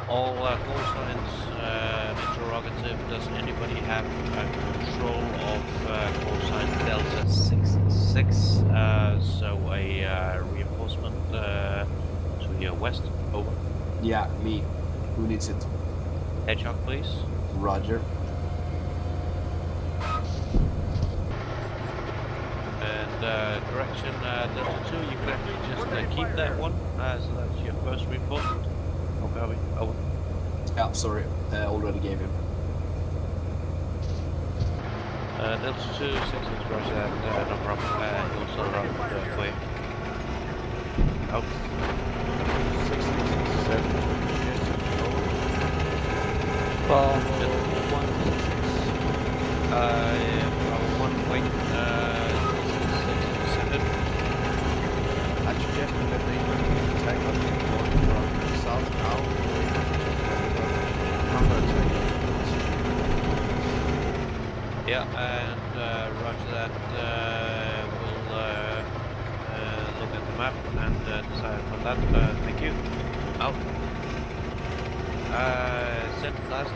All call signs interrogative. Does anybody have control of call sign Delta 66? So a reinforcement to your west. Over. Yeah, me. Who needs it? Hedgehog, please. Roger. And correction, Delta 2, you can actually just keep that one, so that's your first reinforcement. Okay, over. Yeah, sorry, already gave him. Delta 2, 6 roger that, no problem, he'll still around for you. Out. 667. Bravo 1, wait, 6 descended. I suggest that they attack on the north from south now. Yeah, and roger that. We'll look at the map and decide on that. Thank you. Out. Send last.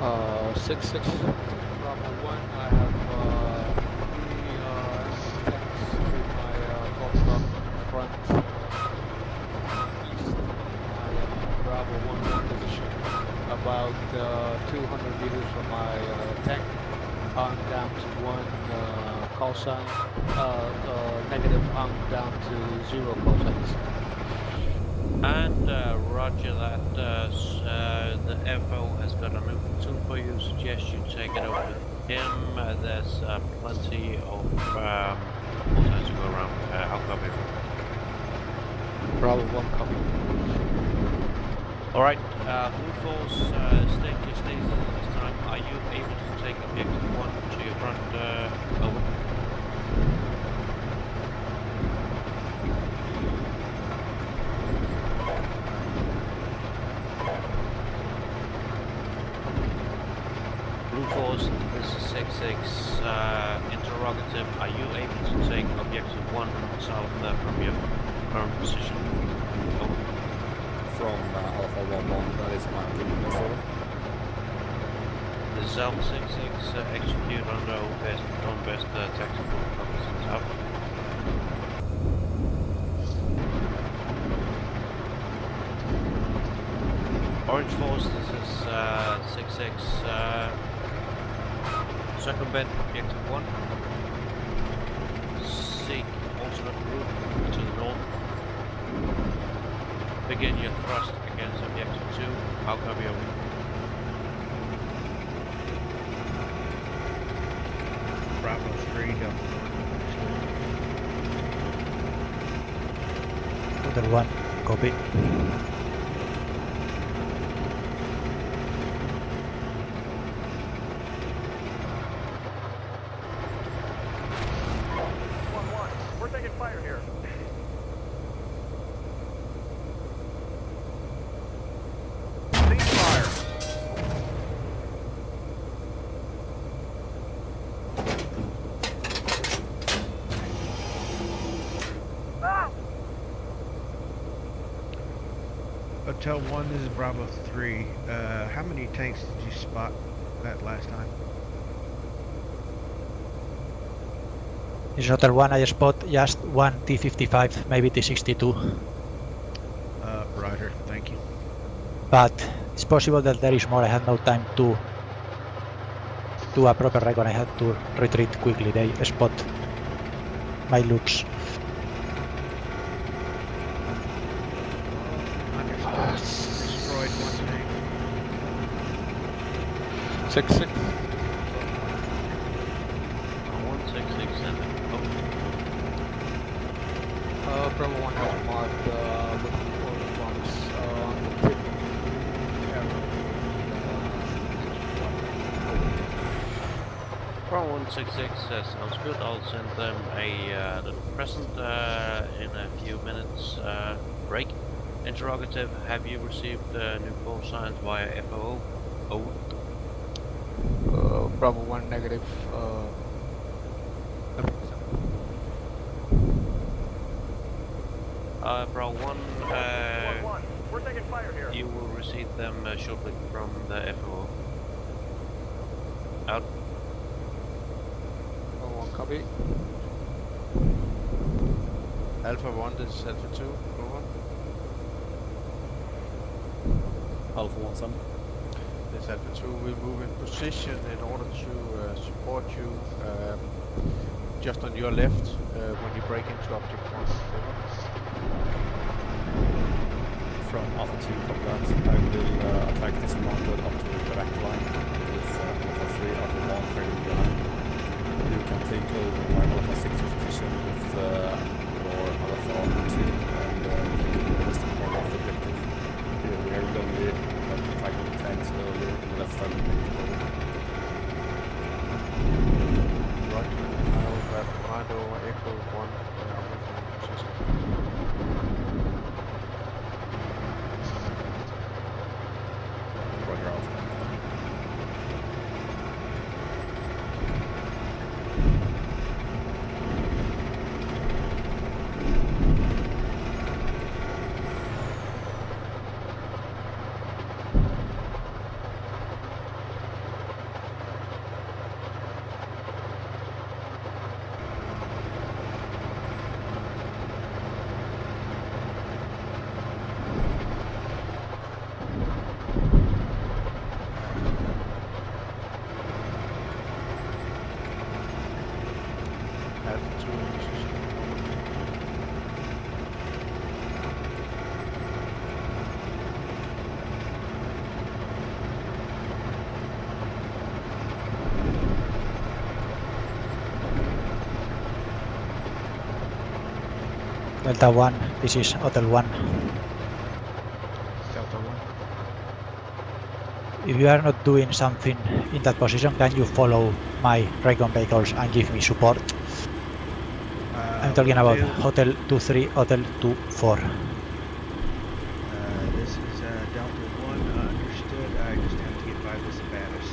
Oh. 6-6. Bravo 1, I have 3 tanks to my front east of my Bravo 1 position. About 200 meters from my tank. I'm down to 1 call sign. Negative, I'm down to 0 call signs. And roger that. The FO has got a new platoon for you. Suggest you take it over with him. There's plenty of time to go around. I'll cover you. Bravo 1 copy. Alright, Blue Force, state your status at this time. Are you able to take objective 1 to your front? Over. Blue Force, this is 6-6, interrogative. Are you able to take objective 1 south from your current position. Over. From Alpha 1-1, that is my opinion as well. This is Alpha 6-6, execute under own best tactical cognizance. Out. Orange Force, this is 6-6, circumvent objective 1. Seek alternate route to the north. Begin your thrust against objective 2. I'll cover you. Bravo 3, Delta 1. Hotel 1, copy. We're taking fire here. Cease fire. Hotel 1, this is Bravo 3. How many tanks did you spot that last time? This is Hotel 1, I spot just one T-55, maybe T-62. Roger, thank you. But it's possible that there is more. I had no time to do a proper recon. I had to retreat quickly. They spot my loops. Understood. Destroyed one tank. 6-6. 1667. Bravo 1 has marked with order box on the tip of the arrow. Bravo 166 sounds good. I'll send them a little present in a few minutes break. Interrogative, have you received new call signs via FOO? Over. Bravo 1 negative. Bravo 1, 1-1. We're taking fire here. you will receive them shortly from the FOO. Out. Bravo 1 copy. Alpha 1, this is Alpha 2, over. Alpha 1-7. This is Alpha 2, we move in position in order to support you just on your left when you break into object 1, over. From Alpha 2, copy that. I will attack this mounted up to the direct line with Alpha 3, Alpha 1 trailing behind. You can take over my Alpha 6 position with your Alpha 2 and take the western part of the objective. Here we are only attacking the tanks earlier in the left side of the objective. Roger. I will grab command over Echo 1 position. Roger Alpha. Alpha 2 in position. Delta 1, this is Hotel 1. Delta 1. If you are not doing something in that position, can you follow my recon vehicles and give me support? I'm talking about Hotel 2-3, Hotel 2-4. This is Delta 1, understood. I just have to get by this Abatis.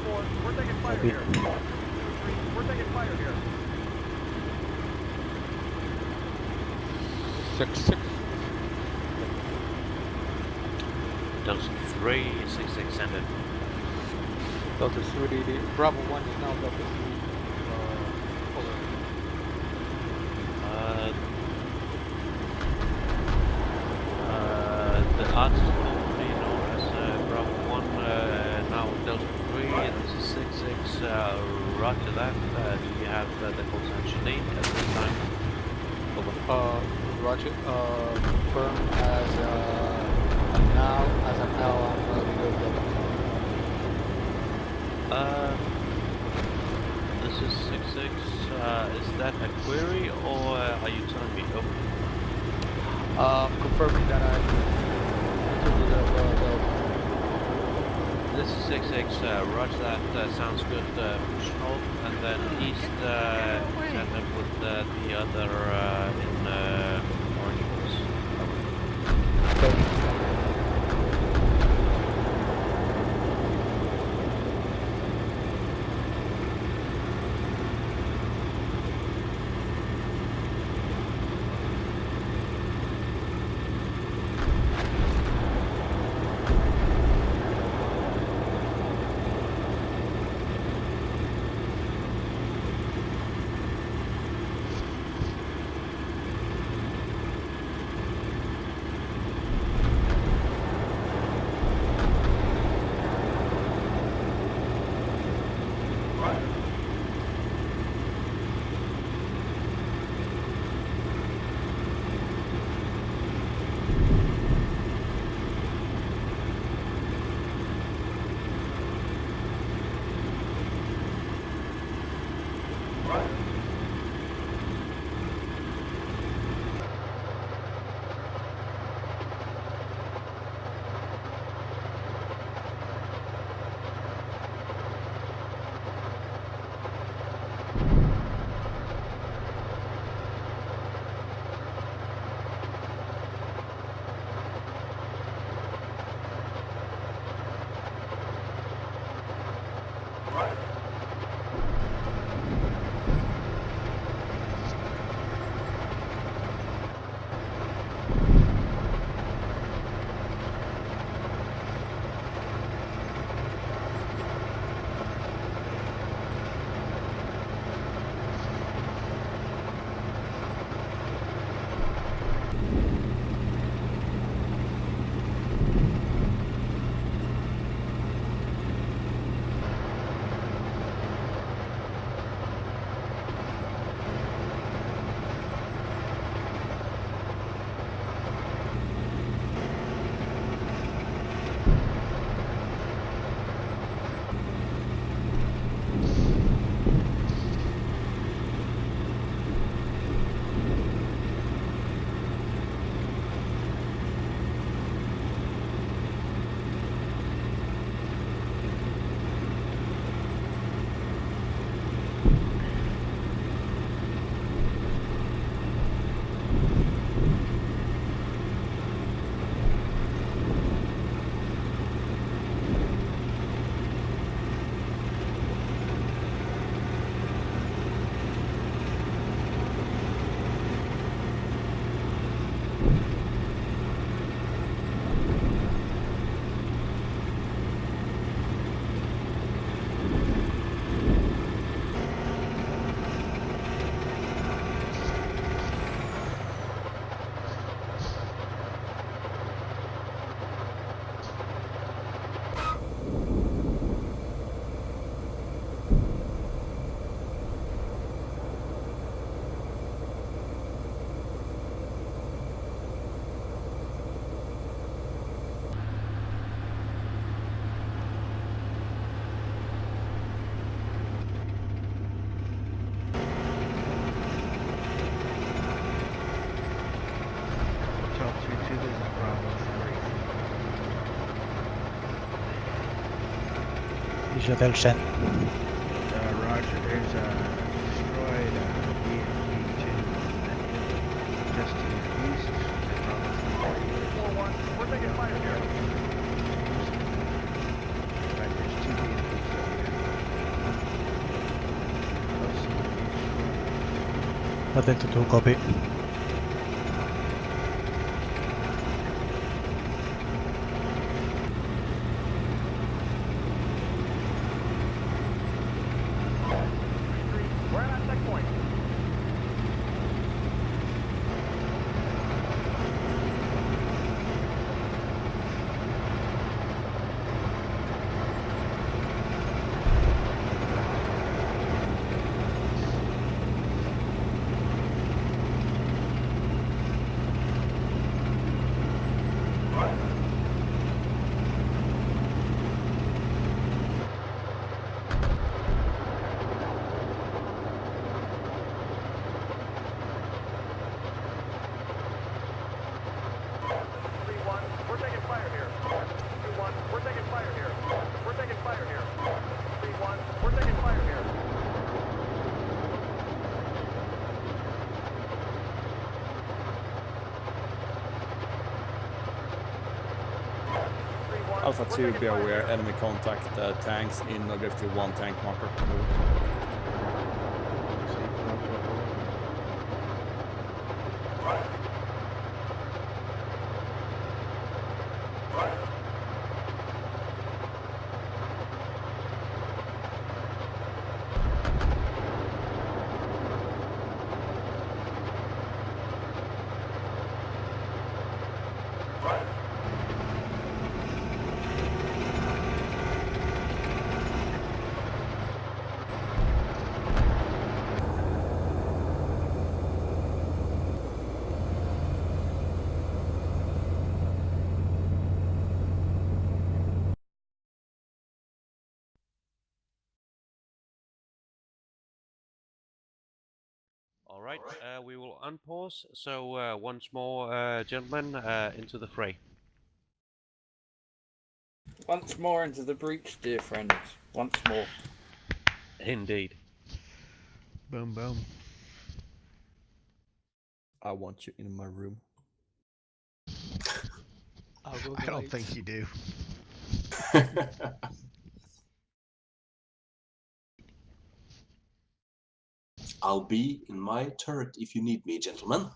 4, we're taking fire Copy. here. 2-3, we're taking fire here. 6-6. Delta 3, 6-6, send it. Delta 3, Bravo 1 is now Delta 3. Over. The artist formerly known as Bravo 1, now Delta 3, this is 6-6, roger that. Do you have the call sign you need at this time? Over. Roger. Confirm as now, I'm Delta 3. This is 6-6, is that a query or are you telling me? Over. Confirming that This is 6-6, roger that, sounds good, push hold, and then east, send up with the other in orange boots. Isabel sent. Roger, there's a destroyed BMP-2 just to the east. 4-1, we're taking fire here. Right, there's two BMPs over there. Delta 2 copy. Alpha 2, be aware, enemy contact tanks in Objective 1 tank marker. Move. All right, we will unpause. So once more, gentlemen, into the fray. Once more into the breach, dear friends. Once more. Indeed. Boom, boom. I want you in my room. I will I don't wait. think you do. I'll be in my turret if you need me, gentlemen.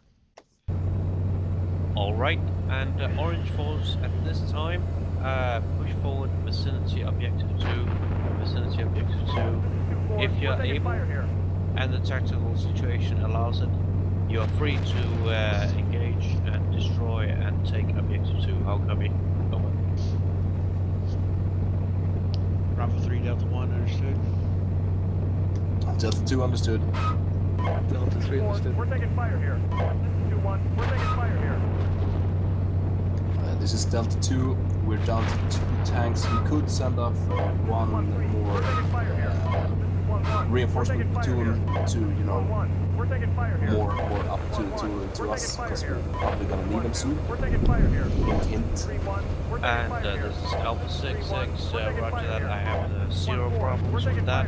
All right, and Orange Force at this time, push forward vicinity objective 2, vicinity objective 2. If you're able, and the tactical situation allows it, you are free to engage and destroy and take objective 2. How copy? Over. Bravo 3, Delta 1, understood. Delta 2 understood. Delta 3 understood. We're taking fire here. 2-1, we're taking fire here. This is Delta 2. We're down to 2 tanks. We could send off one more reinforcement platoon to, you know, more up to us, because we're probably gonna need them soon. Hint, hint. And this is Alpha 66, roger that. I have zero problems with that.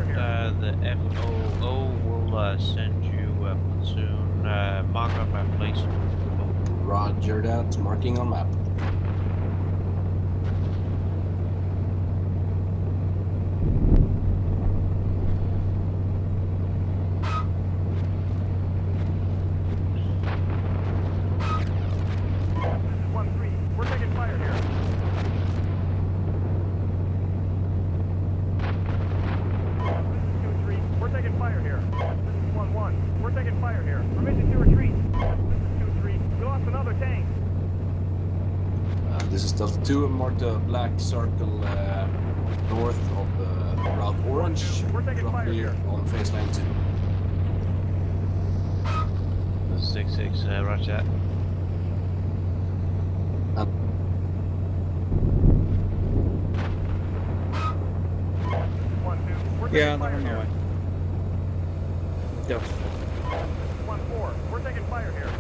The FOO will send you a platoon markup map, please. Roger that, marking on map. This is Delta 2, marked a black circle north of Route Orange, roughly on phase line 2. 66, roger that. Yeah, they're on the way. Delta 1-4, we're taking fire here.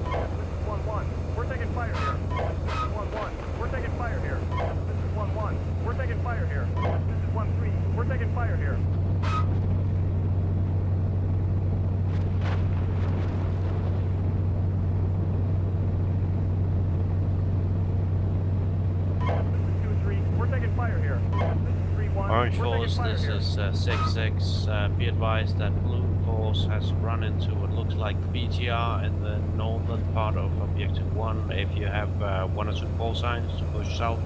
This is 1-1, we're taking fire here. This is 1-1, we're taking fire here. This is 1-1, we're taking fire here. This is 1-3, we're taking fire here. This is 2-3, we're taking fire here. This is 3-1, Orange we're taking Force, fire this here. is 66. Be advised that Blue Force has run into what looks like BTR in the northern part of Objective 1. If you have 1 or 2 call signs to push south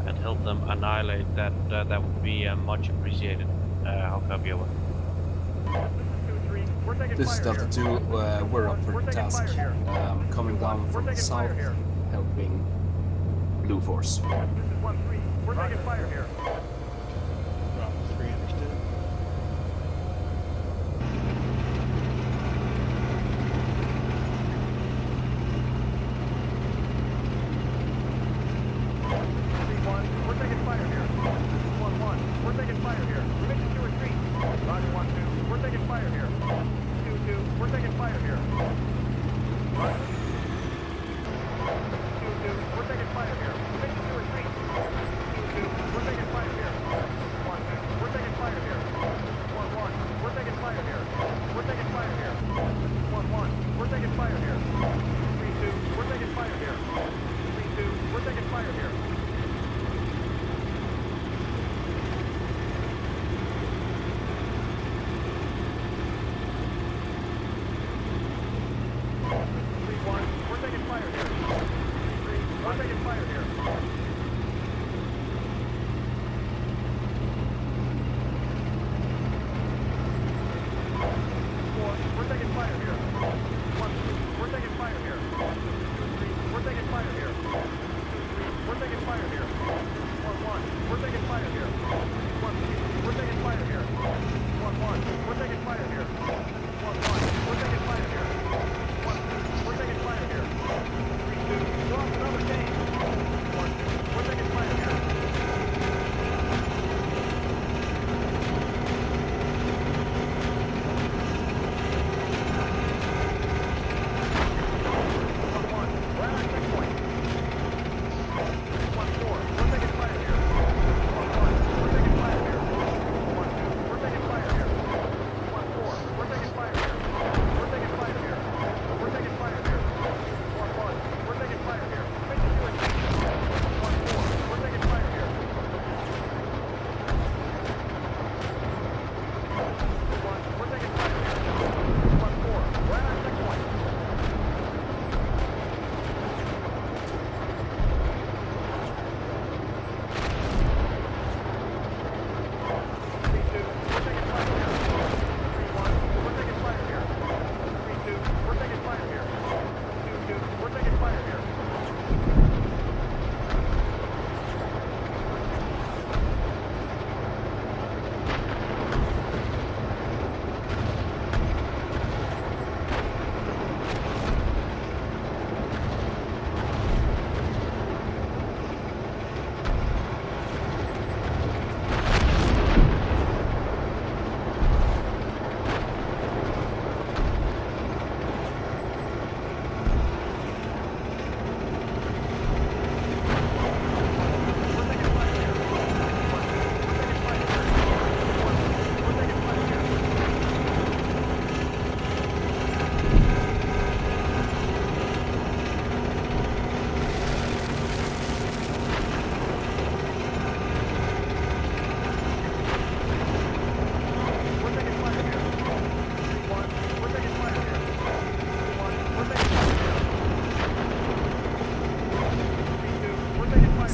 and help them annihilate that, that would be much appreciated. How copy over? This is Delta 2, we're up for the task. Coming down from the south, helping Blue Force. This is 1-3, we're taking fire here. Bravo 3, understood. We're taking fire here. This is 1-1. We're taking fire here. Permission to retreat. Roger 1-2. We're taking fire here. 2-2. We're taking fire here. Roger. 2-2. We're taking fire here. Permission to retreat. 2-2. We're taking fire here.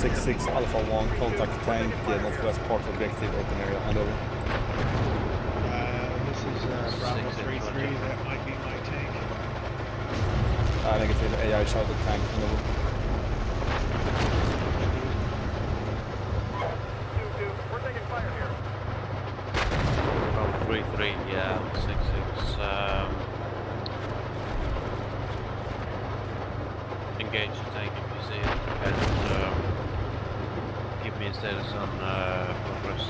6-6 Alpha 1, contact tank, northwest part objective, open area, handover. This is Bravo 3-3, that might be my tank. Negative, AI shouted tank, handover. 2-2, we're taking fire here. From 3-3, yeah, 6-6. Engage the tank if you see it, and give me a status on progress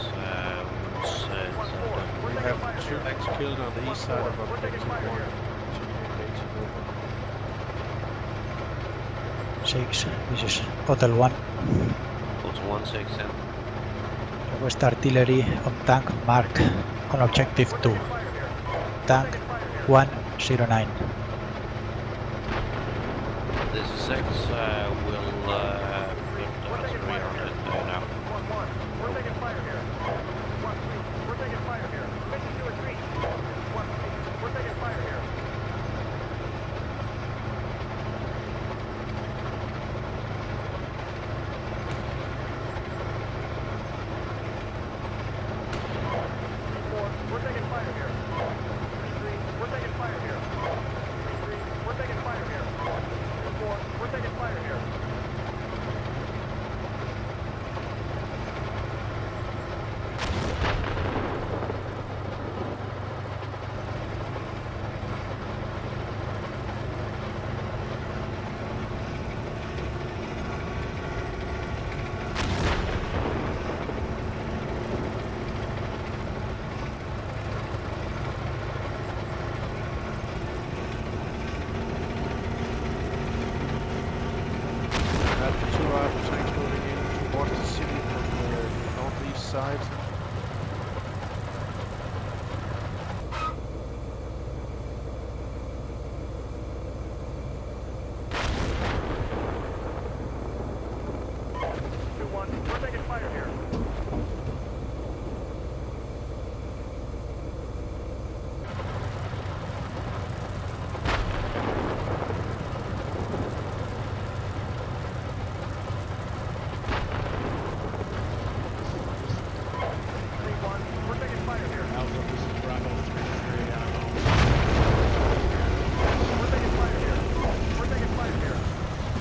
once it's done. We have 2 tanks killed on the east side of objective 1. Six. This is Hotel 1. Hotel 1, 6, and West artillery on tank mark on objective 2. Tank 109. this is 6, we'll put artillery on it now. 1-1, we're taking fire here. 1-3, we're taking fire here. Mission to retreat. 1-3, we're taking fire here. We're taking fire here. 3-3, we're taking fire here. 3-3, we're taking fire here. 2-4, we're taking fire here. Side. We're taking fire here.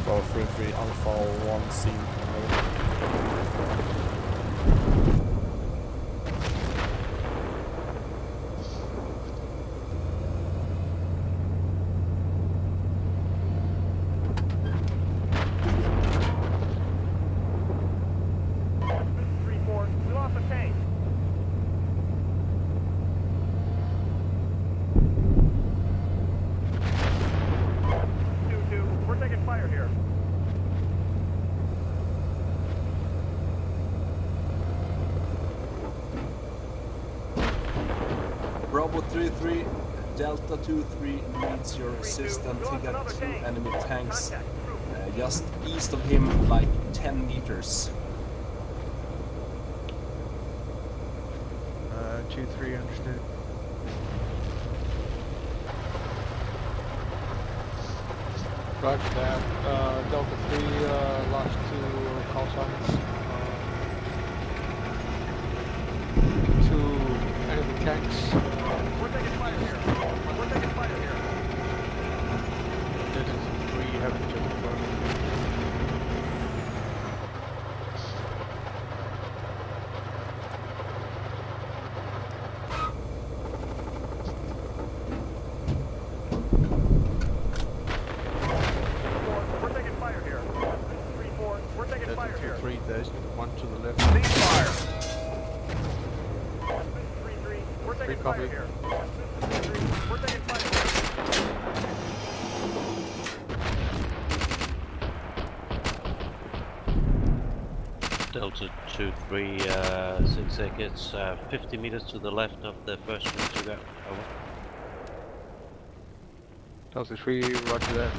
Bravo 3-3 Alpha 1 scene, handover. We lost a tank. We're taking fire here. Bravo 3-3, Delta 2-3 needs your assistant to get 2 enemy tanks just east of him, like 10 meters. 2-3, understood. Roger that. Delta 3 lost 2 call signs. 2 enemy tanks. We're taking fire here. We're taking fire here. Delta 3, you haven't just We're taking fire here. 3-4, we're taking Delta fire here. 2-3, there's one to the left. Cease fire. 3-3, we're taking fire copy. here. 3-3, we're taking fire here. Delta 2-3, 6 seconds, 50 meters to the left of the first one to go. Over. Delta 3, roger that.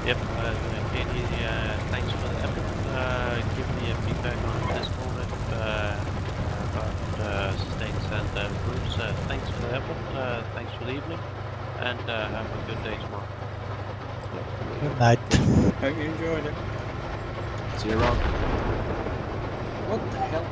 Yep, Katie, thanks for the effort. Give me a feedback on Discord about sustains and proofs. Thanks for the effort, thanks for the evening, and have a good day tomorrow. Good night. Hope you enjoyed it. See you around. What the hell?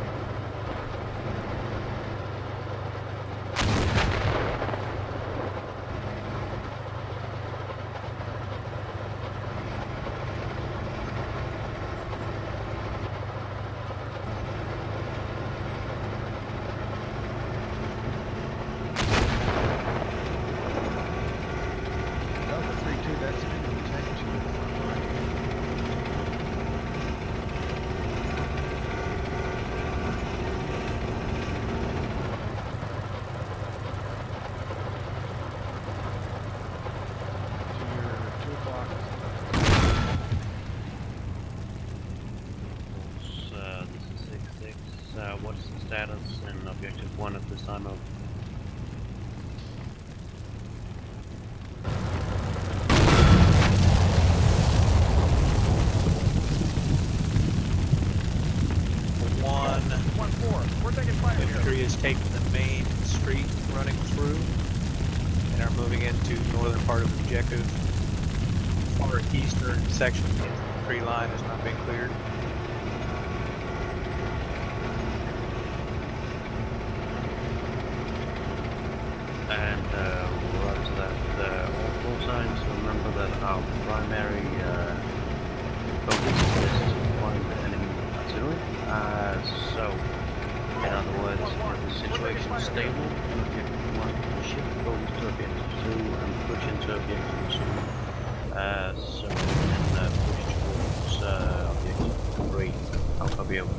Delta 3-2, that's an enemy tank to the front right. To your 2 o'clock. This is 6-6. What is the status in Objective 1 at this time of? One 1-4. We're taking fire here. Infantry is taking the main street running through and are moving into northern part of objective. Far eastern section of the infantry line has not been cleared. And we're up to that all call signs. Remember that our primary focus is to find the enemy artillery. So, in other words, if the situation is stable, objective 1 shift focus to objective 2 and push into objective 2. So we can push towards objective 3. I'll copy over.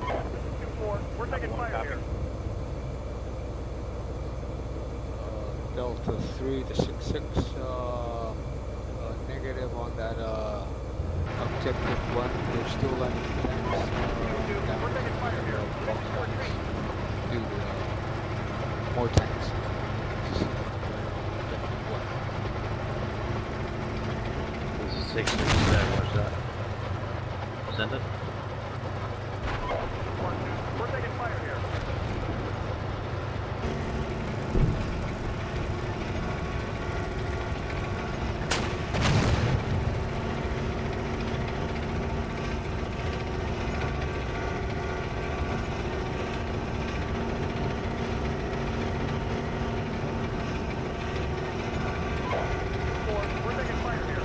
2-4. We're taking fire here. Delta 3 to 6-6, negative on that objective 1. They're still landing tanks. We're taking fire here. Due to more tanks. This is 6 watch that. Send it. 1-2. We're taking fire here. We're taking fire here.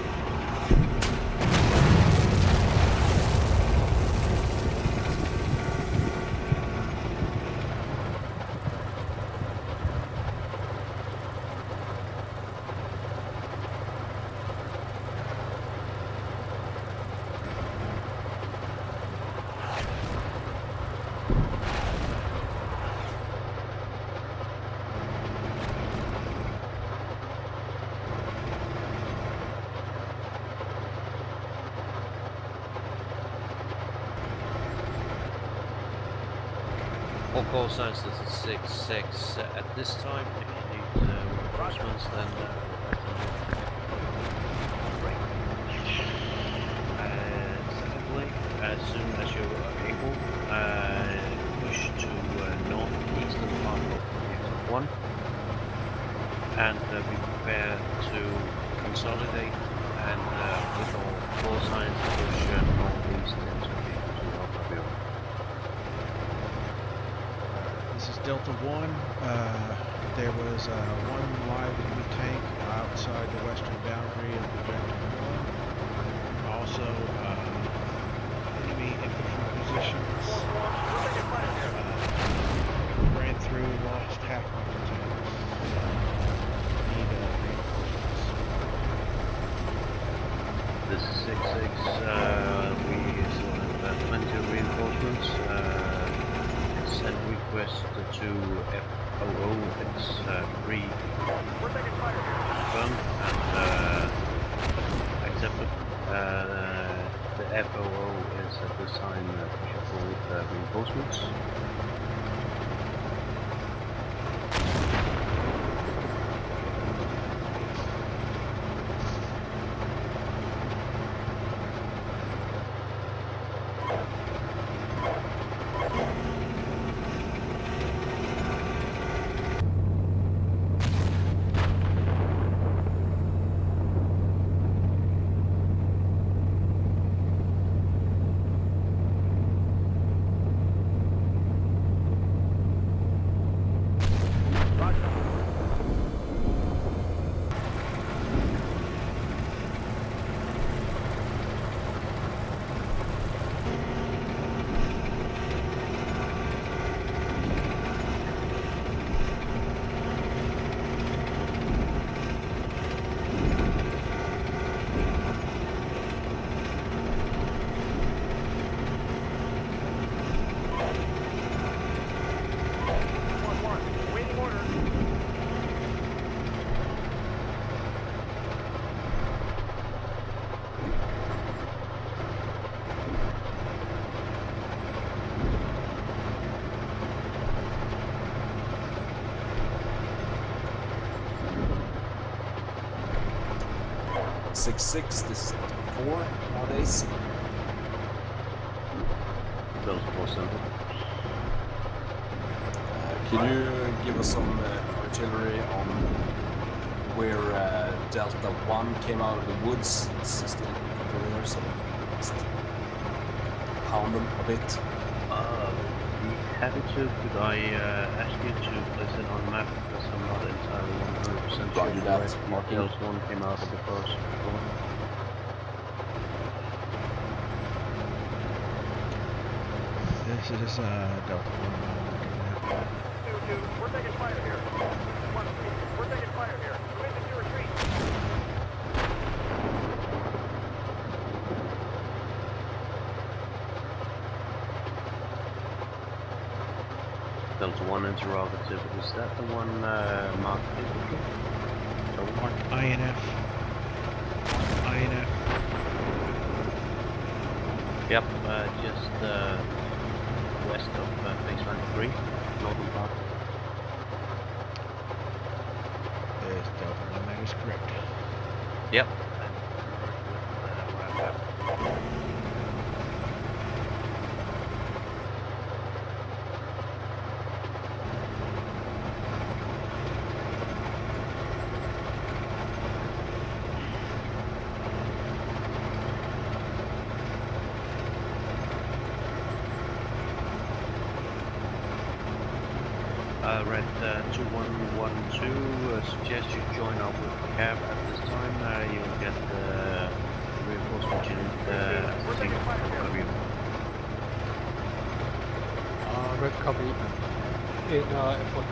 All call signs, this is 6-6. At this time, if you need reinforcements, then secondly, as soon as you're able, push to northeastern part of Objective 1 and be prepared to consolidate and with all call signs push northeast into Objective 2. I'll copy over. This is Delta 1. There was one live enemy tank outside the western boundary of Objective 1. Also, enemy infantry positions. Ran through, lost half my platoons. Need reinforcements. This is 6-6. We still have plenty of reinforcements. Send request to FOO. It's 3 We're taking fire here. confirmed and accepted. The FOO is at this time pushing forward reinforcements. 66, this is Delta 4 nowadays. Delta 4 Central. Can you give us some artillery on where Delta 1 came out of the woods? It's still over there, so just pound them a bit. We happy to, could I ask you to place it on map because I'm not entirely 100% sure Roger that, where marking. Delta 1 came out of the first one. This is Delta 1. 2-2, we're taking fire here. 1-2, we're taking fire here. Permission to retreat. Delta 1 interrogative, is that the one marked infantry? Mark INF. INF. Yep, just west of baseline 3, northern part. There's Delta 1, that is correct. Yep, and work with where I'm at. Red 2112, suggest you join up with Cav at this time. You'll get the reinforcement unit taking over you. Red copy in F1.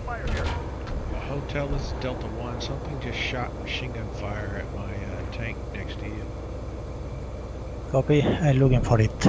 fire here. Hotel, this is Delta 1. Something just shot machine gun fire at my tank next to you. Copy, I'm looking for it.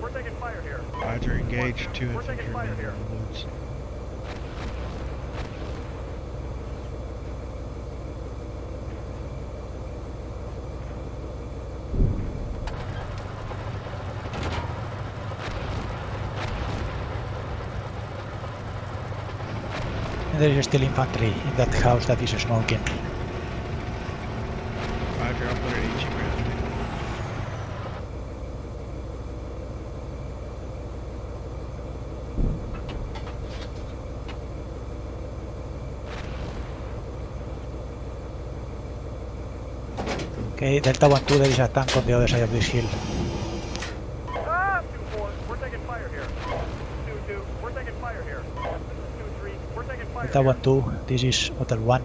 We're taking fire here. Roger, engage 2 We're taking fire infantrymen in here. the woods. And there is still infantry in that house that is smoking. Roger, I'll put an HE ground. Okay, Delta 1-2, there is a tank on the other side of this hill. Ah! 2-4, we're taking fire here. 2-2, we're taking fire here. This is 2-3, we're taking fire Delta here. 1-2, this is Hotel 1.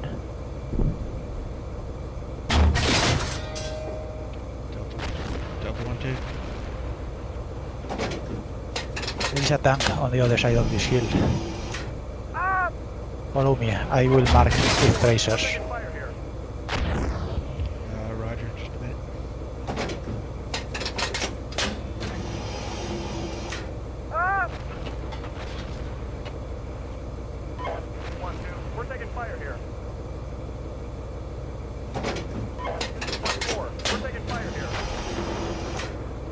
Delta 1-2. There is a tank on the other side of this hill. Ah! Follow me, I will mark with tracers. Taking fire here. Roger, just a minute. Ah! 1-2, we're taking fire here. 1-4, we're taking fire here.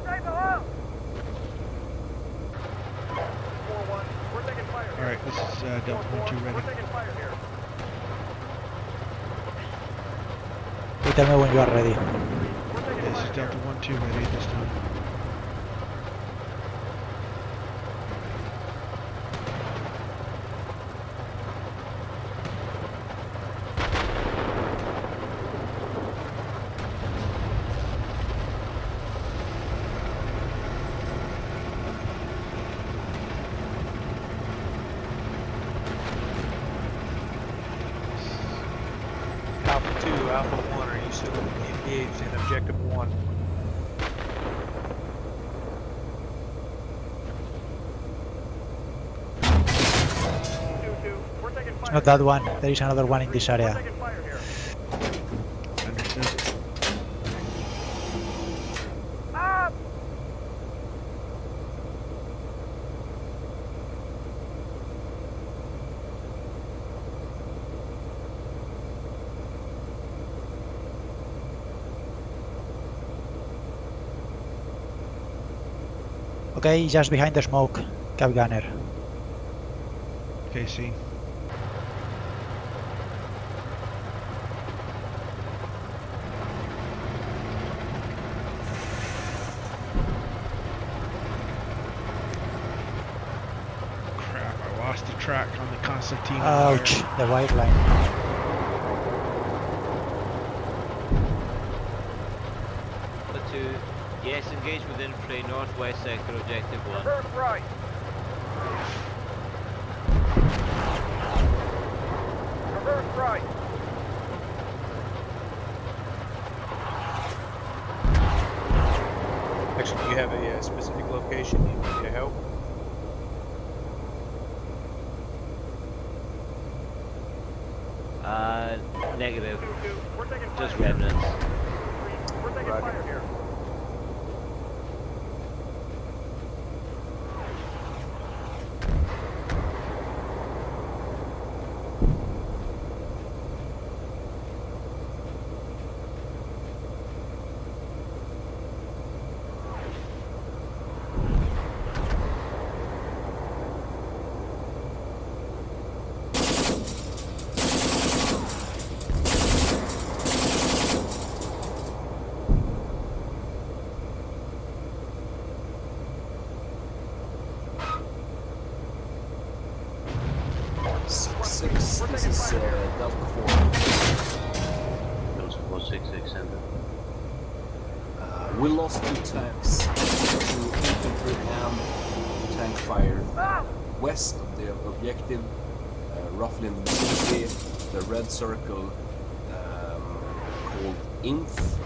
Guys, hello! 4-1, we're taking fire here. Alright, this is Delta 1-2 We're ready. taking fire here. You tell me when you are ready. We're taking This is fire here. Delta 1-2 ready this time. Alpha 2, Alpha 1, are you still engaged in Objective 1? We're taking fire. Not that one, there is another one in this We're area. taking fire here. Understood. Ah! Okay, just behind the smoke, Cap Gunner. Okay, see. Crap, I lost the track on the Constantine. Ouch, the white line. Two. Yes, engage with infantry, northwest sector, objective 1. Reverse right. Reverse right. Actually, do you have a specific location you need me to help? Negative. 2-2, we're taking fire Just here. remnants. 3, we're taking fire here. 6-6 center. We lost 2 tanks to infantry and tank fire west of the objective, roughly in the vicinity, the red circle called Inf,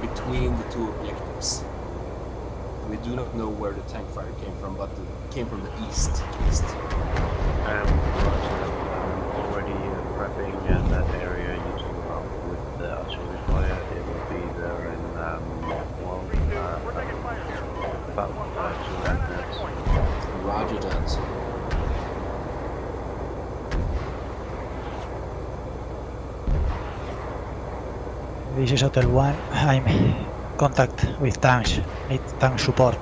between the 2 objectives. We do not know where the tank fire came from, but it came from the east. I'm already prepping that area using with the artillery fire. It will be there in about 2 minutes. Roger that. This is Hotel 1. I'm in contact with tanks. Need tank support.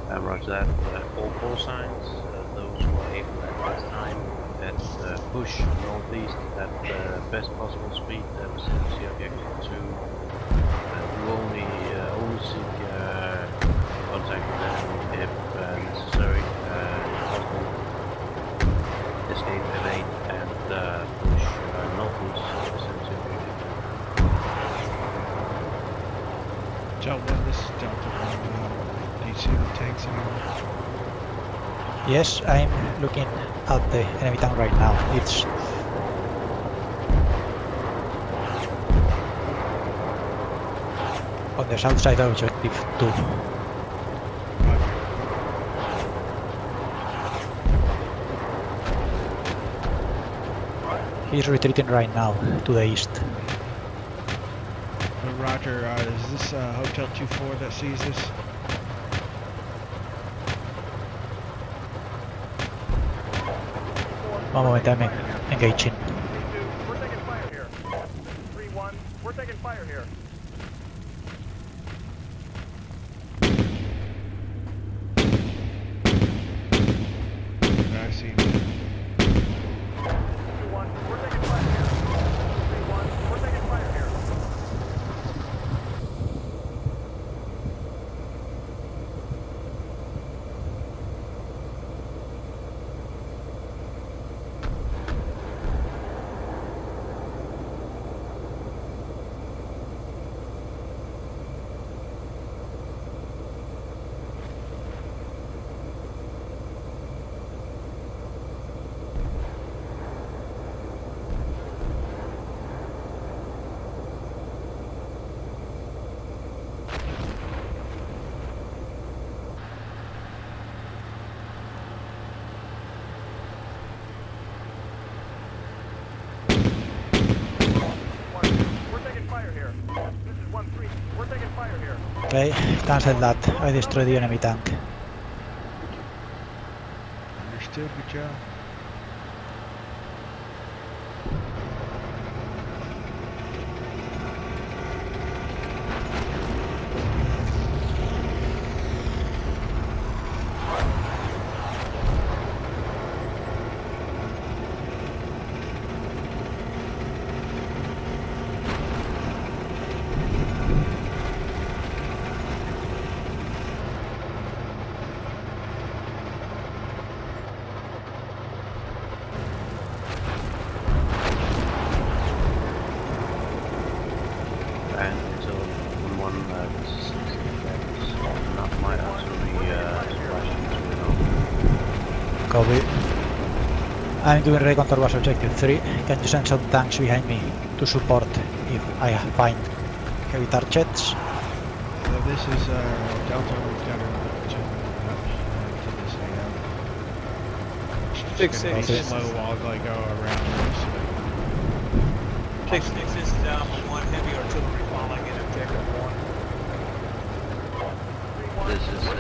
Roger that. All call signs, those who are able at this time, at push northeast at best possible speed, vicinity objective 2. We only seek contact with them if necessary, possible. Escape, evade, and push northeast vicinity objective 2. Delta 1, this is Delta 1. Do you see the tanks anymore? Yes, I'm looking at the enemy tank right now. It's on the south side of objective 2. He's retreating right now to the east. Roger, is this Hotel 2-4 that sees this? One moment, I'm engaging. 3-2, we're taking fire here. 3-1, we're taking fire here. I see. 2-1, we're taking fire here. 3-1, we're taking fire here. Okay, cancel that. I destroyed the enemy tank. Understood, good job. Copy. I'm doing recon towards objective 3. Can you send some tanks behind me to support if I find heavy targets? This is Delta. We've got to this AM. 6-6 slow while they go around this. 6-6 is down 1 heavy artillery falling in objective 1. This is 6,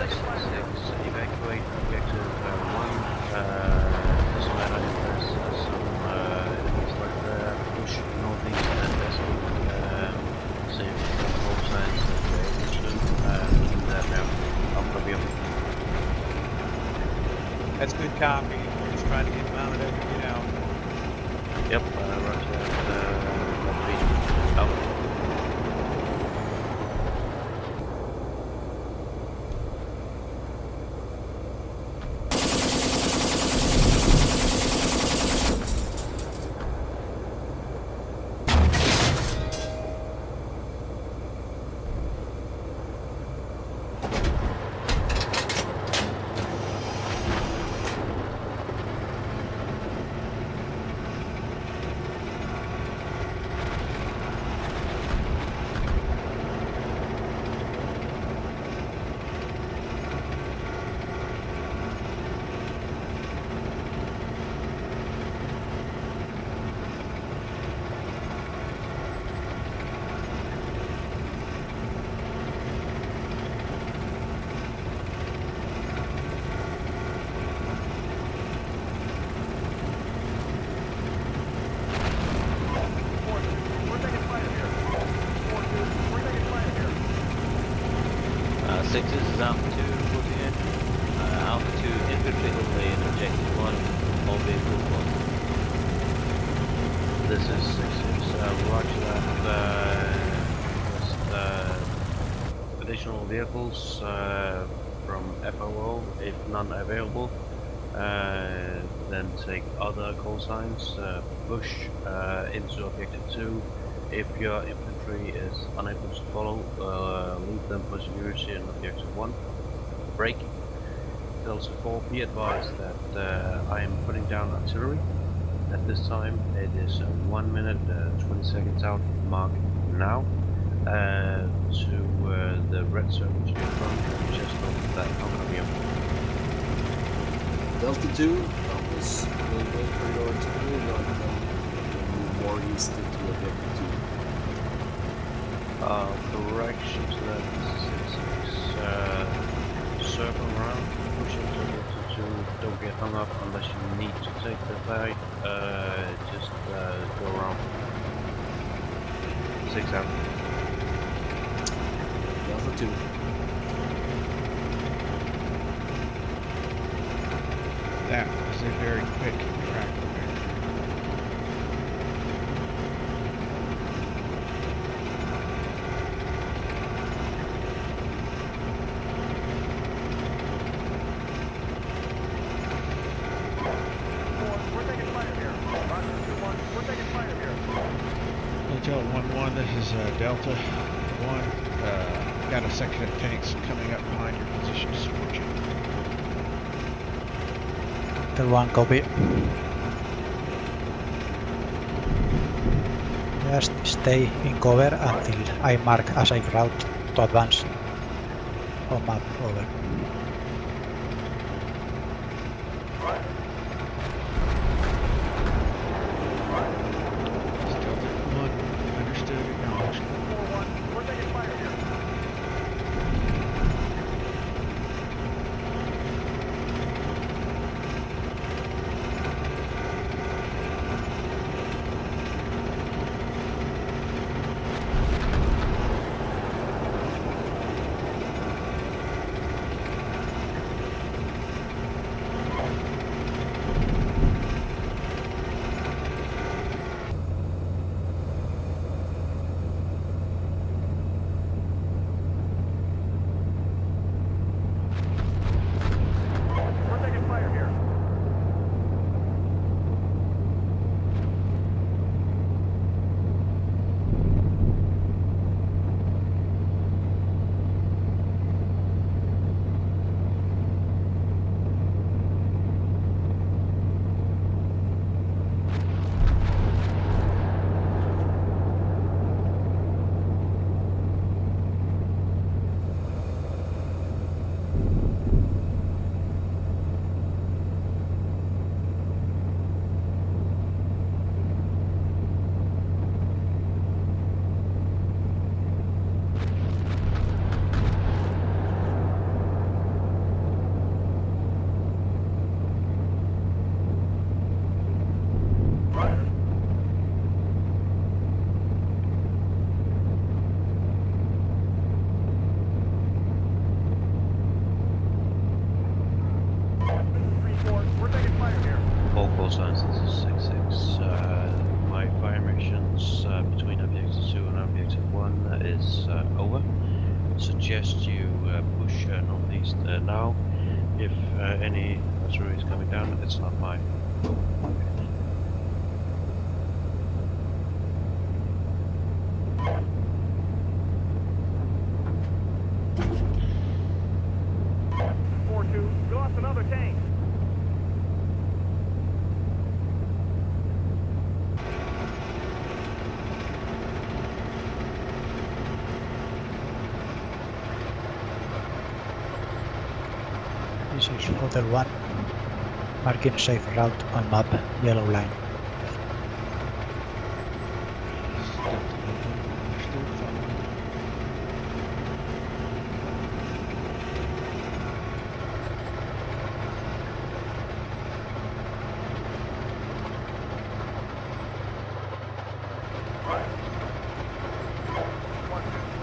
evacuate objective 1. This matter is some push northeast and west. Save both sides of the able to that now. I'll copy them. That's good copy. We're just trying to get mounted up and get out. Yep, roger that. Copy. Out. 6, this is Alpha 2 reporting in. Alpha 2 infantry only in objective 1, all vehicles 1. This is 6-6, roger that. Additional vehicles from FOO, if none available. Then take other call signs, push into objective 2. If your infantry is unable to follow, leave them for security in objective 1. Break. Delta 4, be advised that I am putting down artillery. At this time, it is 1 minute 20 seconds out, mark now, to the red circle to your front, just off that Kanium. Delta 2, Compass, will wait for your artillery, and then move more east into objective 2. Correction to that, this is 6-6, circle around, push into objective 2, don't get hung up unless you need to take the fight, just go around. 6 out. Delta 2. That was a very quick track repair. We're taking fire here. Roger, 2-1. We're taking fire here. Hotel 1-1, this is Delta 1. Got a section of tanks coming up behind your position to support you. Hotel 1, copy. Just stay in cover until I mark a safe route to advance. On map, over. Delta 1, understood, acknowledged. 4-1. We're taking fire here. We're taking fire here. We're taking fire here. All call signs, this is 6-6. My fire missions between objective 2 and objective 1 is over. Suggest you push northeast now. If any artillery is coming down, it's not mine. We lost another tank. This is Hotel 1. Marking safe route on map, yellow line. Delta 1, understood, following.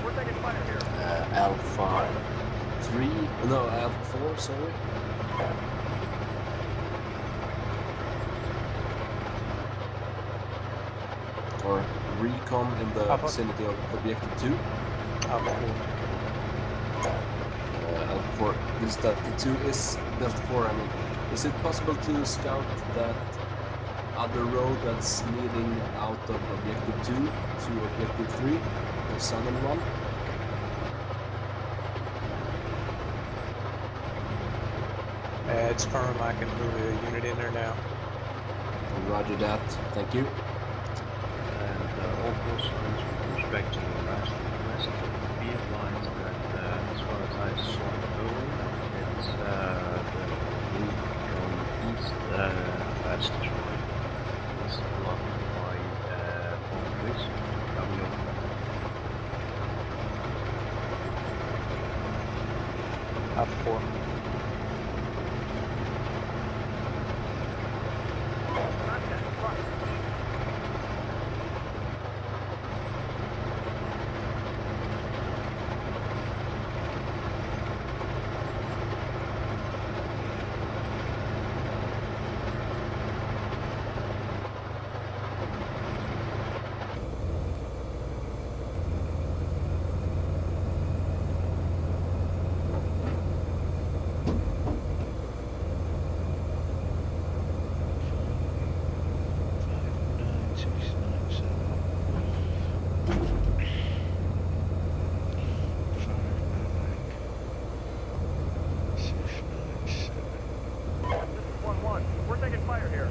We're taking fire here. Alpha 4, sorry. Or recon in the Alpha. vicinity of objective 2. Alpha 4. Alpha 4, this Delta 2 is Delta 4, I mean. Is it possible to scout that other road that's leading out of objective 2 to objective 3, the southern one? It's firm. I can move a unit in there now. Roger that, thank you. And all persons with respect to the last request, be advised that as far as I saw earlier, it's the route from east west is blocked by boundaries coming over. Up 4. We're taking fire here.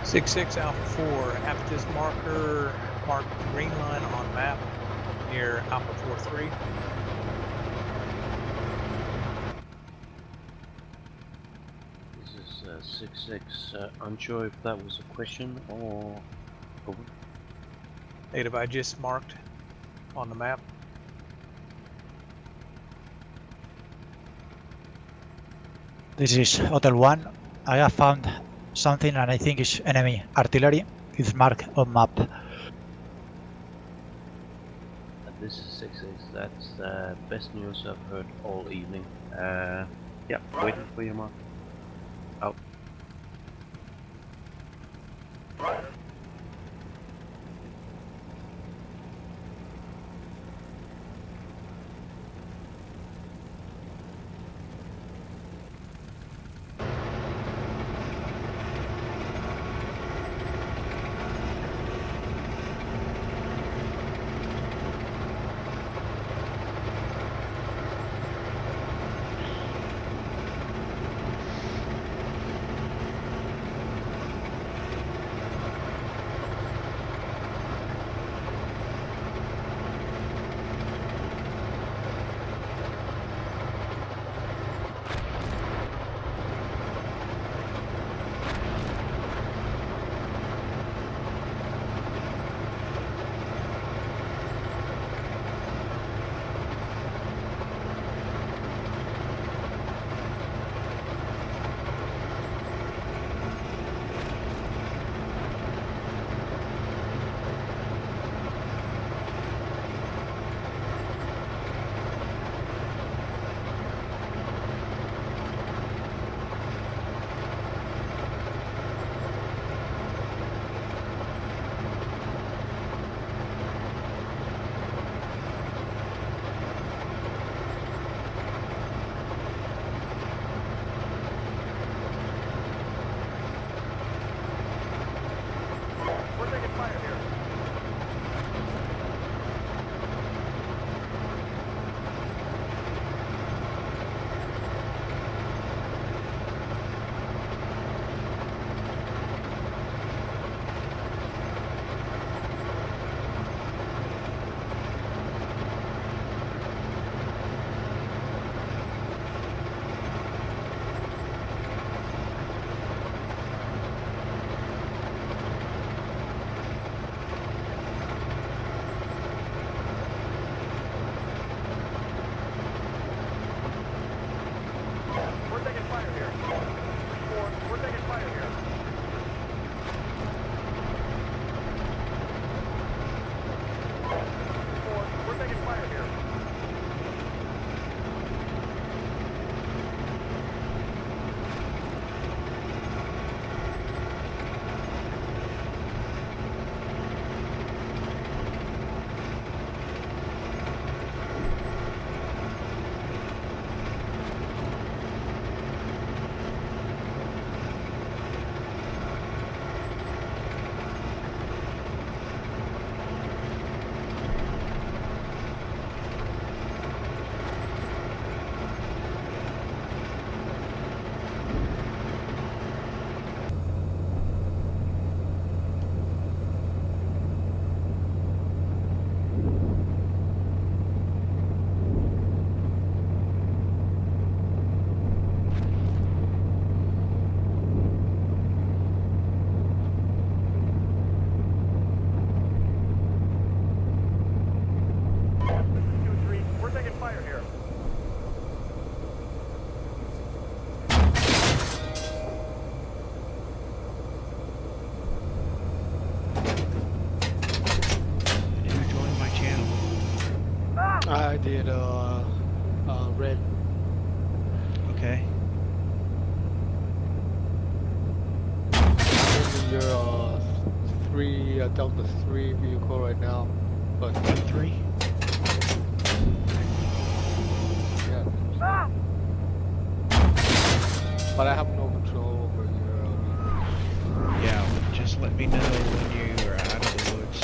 Six Alpha 4. Have this marker marked green line on map near Alpha 4-3. This is 6-6. Unsure if that was a question or over. Native I just marked on the map. This is Hotel 1. I have found something and I think it's enemy artillery. It's marked on map. This is 6-6. That's the best news I've heard all evening. Yeah, waiting for your mark. Out. fire here. Who joined my channel? I did red. Okay. I'm in your Delta 3 vehicle right now, but 1-3. yeah. But I have no control over your vehicle. Yeah, just let me know when you are out of the woods.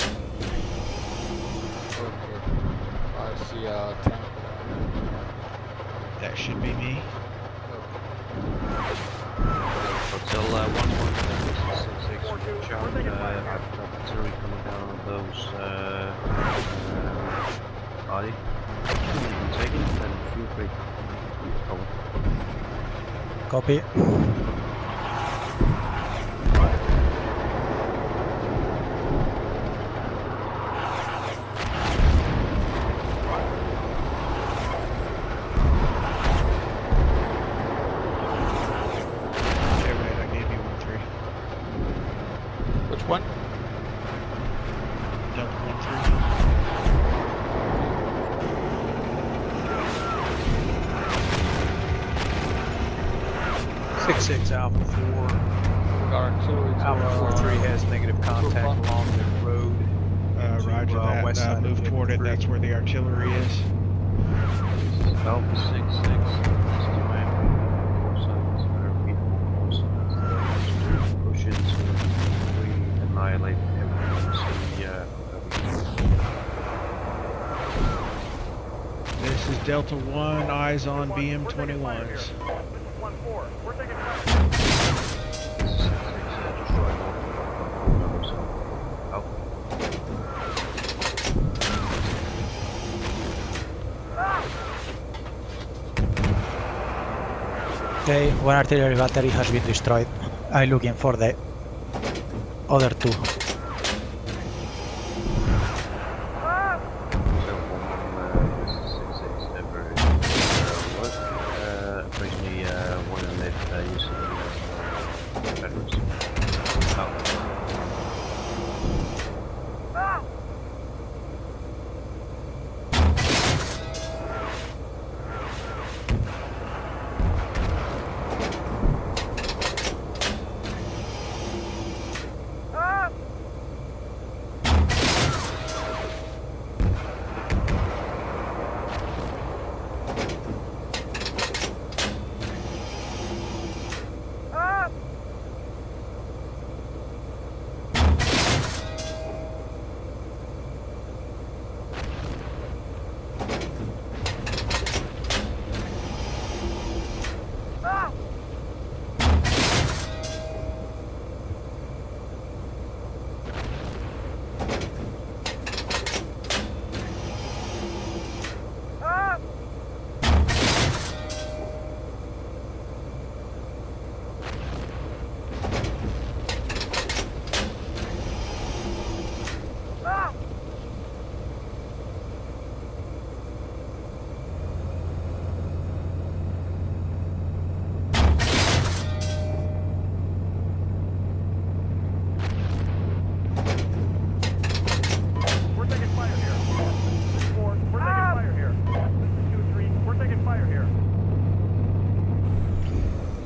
Okay. I see a tank. That should be me. Hotel 1-1, 6-6, watch out, I've got artillery coming down on those, body. Take it, and feel free. Cover. Copy. Okay, Red, I gave you 1-3. Which one? Delta 1-3. 6-6 Alpha 4. Our artillery to, Alpha 4-3 has negative contact along the road. Roger that. west side Move of toward it. 53. That's where the artillery is. This is Alpha 6-6, estimate, course, push into, we annihilate everything we see, This is Delta 1, eyes on BM-21s. This is 1-4. We're taking fire. This is 6-6, destroy all numbers. Out. Okay, one artillery battery has been destroyed. I'm looking for the other two. We're taking fire here. This is 4. We're taking fire here. This is 2-3. We're taking fire here.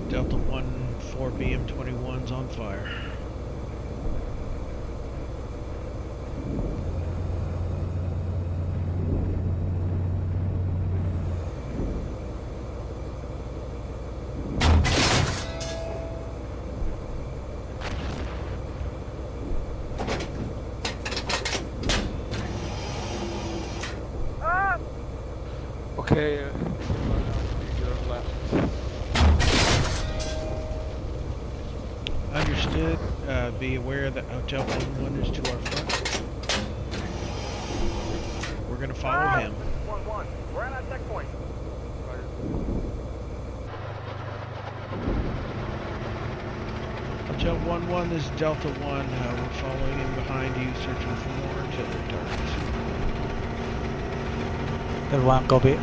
Delta 1, 4 BM-21s on fire. Okay, your left. Understood. Be aware that Hotel 1-1 is to our front. We're going to follow him. This is 1-1. We're at our checkpoint. Hotel 1-1 is Delta 1. We're following in behind you, searching for more artillery targets. There one copy.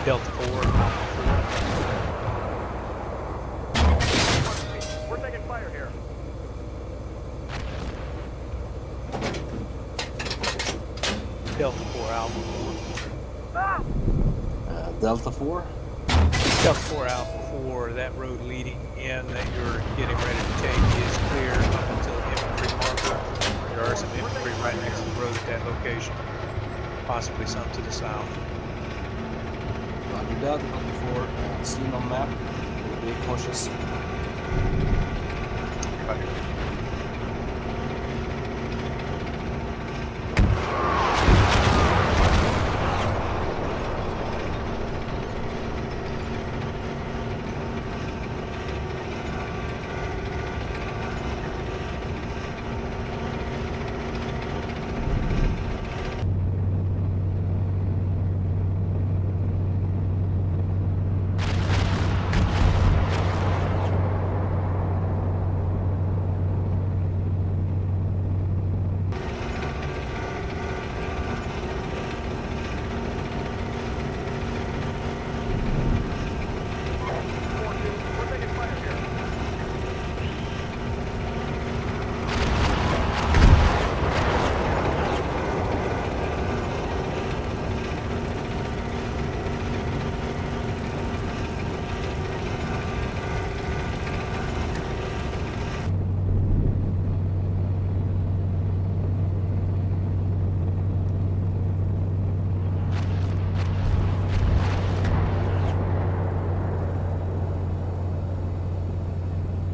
Delta 4, Alpha We're taking fire here. 4. Delta 4, Alpha 4. Delta 4. Delta 4, Alpha 4, that road leading in that you're getting ready to take is clear up until the infantry marker. There are some infantry right next to the road at that location, possibly some to the south. Roger that, Delta 4, seen on map, be cautious. Roger.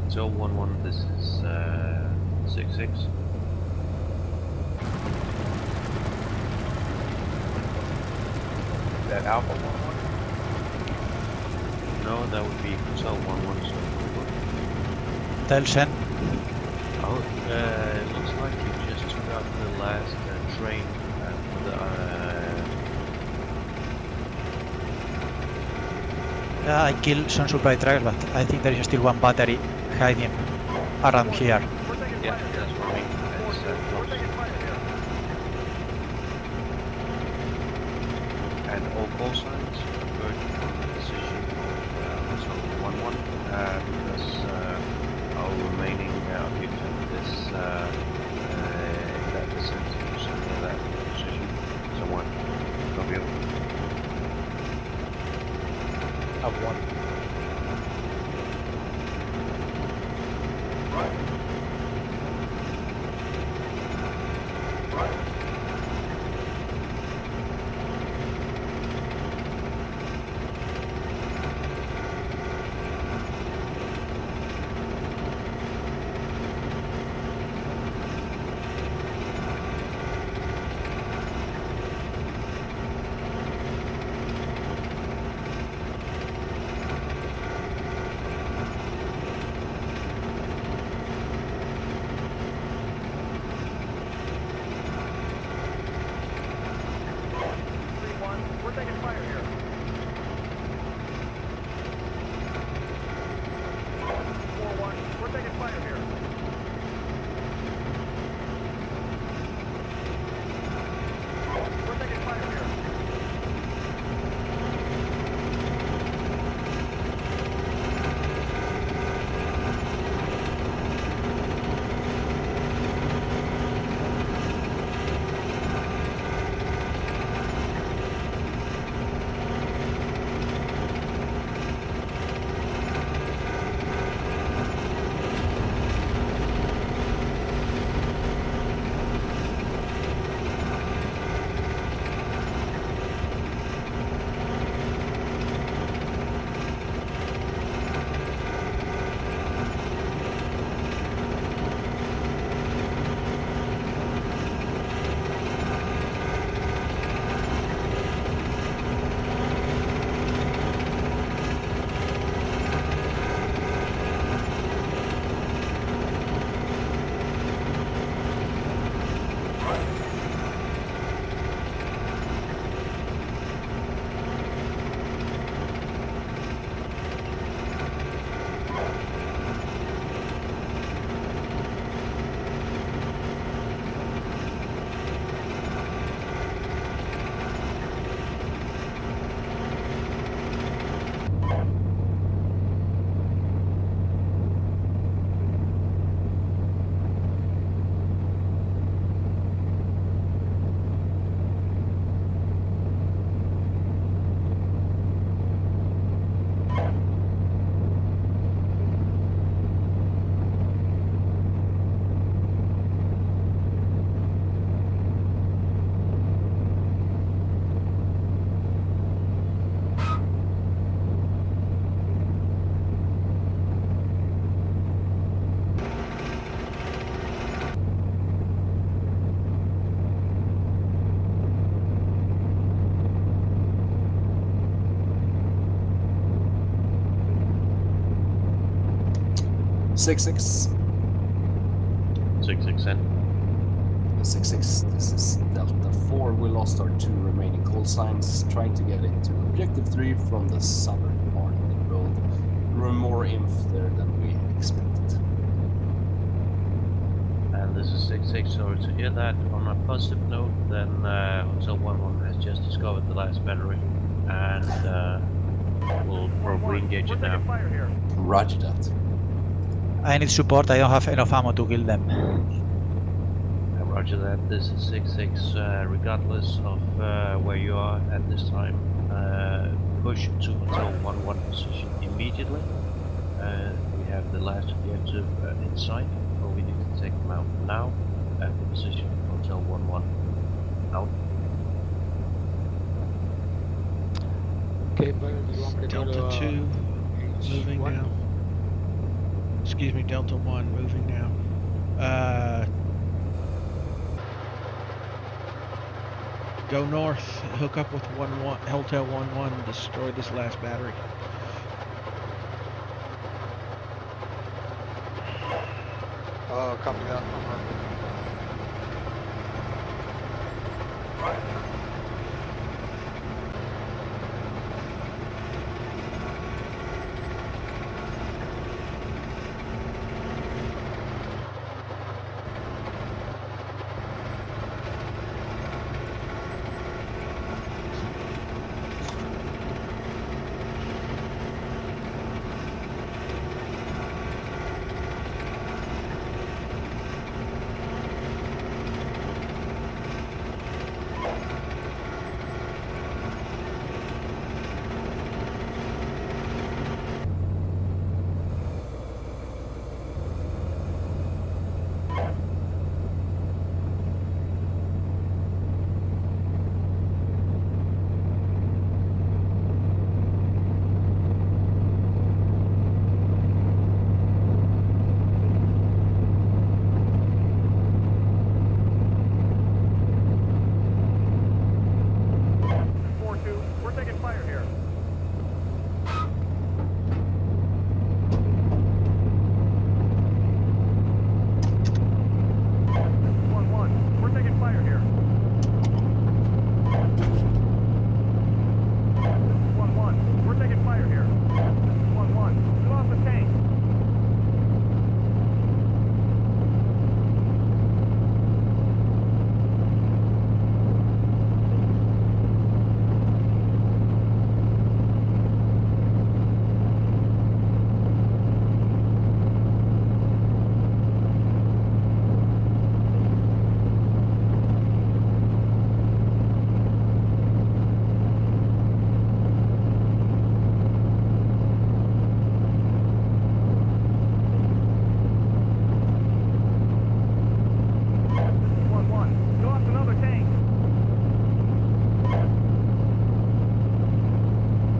So 1-1, this is 6-6. That Alpha 1-1? No, that would be Hotel 1-1, so Telsen. Oh, it looks like you just took out the last train for the Yeah, I killed some supply trucks, but I think there is still one battery hiding around here. yeah, that's what I mean. It's close. And all call signs converge on the decision of Hotel 1-1 because our remaining objective is in that vicinity, so near that position, somewhere. Copy over. Of 1. We're taking fire here. 4-1, we're taking fire here. We're taking fire here. 6-6. 6-6 then. 6-6, this is Delta 4. We lost our 2 remaining call signs, trying to get into Objective 3 from the southern part of the road. There were more inf there than we expected. And this is 6-6, sorry to hear that. On a positive note, then Hotel 1-1 has just discovered the last battery, and we'll probably engage it now. Roger that. I need support, I don't have enough ammo to kill them. Roger that, this is 6-6, regardless of where you are at this time, push to Hotel 1-1 position immediately. We have the last objective in sight, but we need to take them out now at the position of Hotel 1-1. Out. Okay, but you want me to Delta go to 2 moving H1? now. Excuse me, Delta 1 moving now. Go north, hook up with Hotel 1-1, and destroy this last battery. Copy that.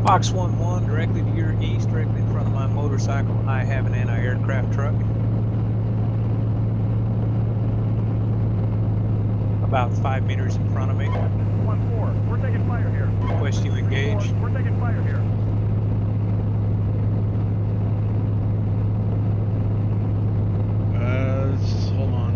Fox 1-1, directly to your east, directly in front of my motorcycle, I have an anti-aircraft truck. About 5 meters in front of me. 1-4, we're taking fire here. Request you engage. We're taking fire here. Hold on.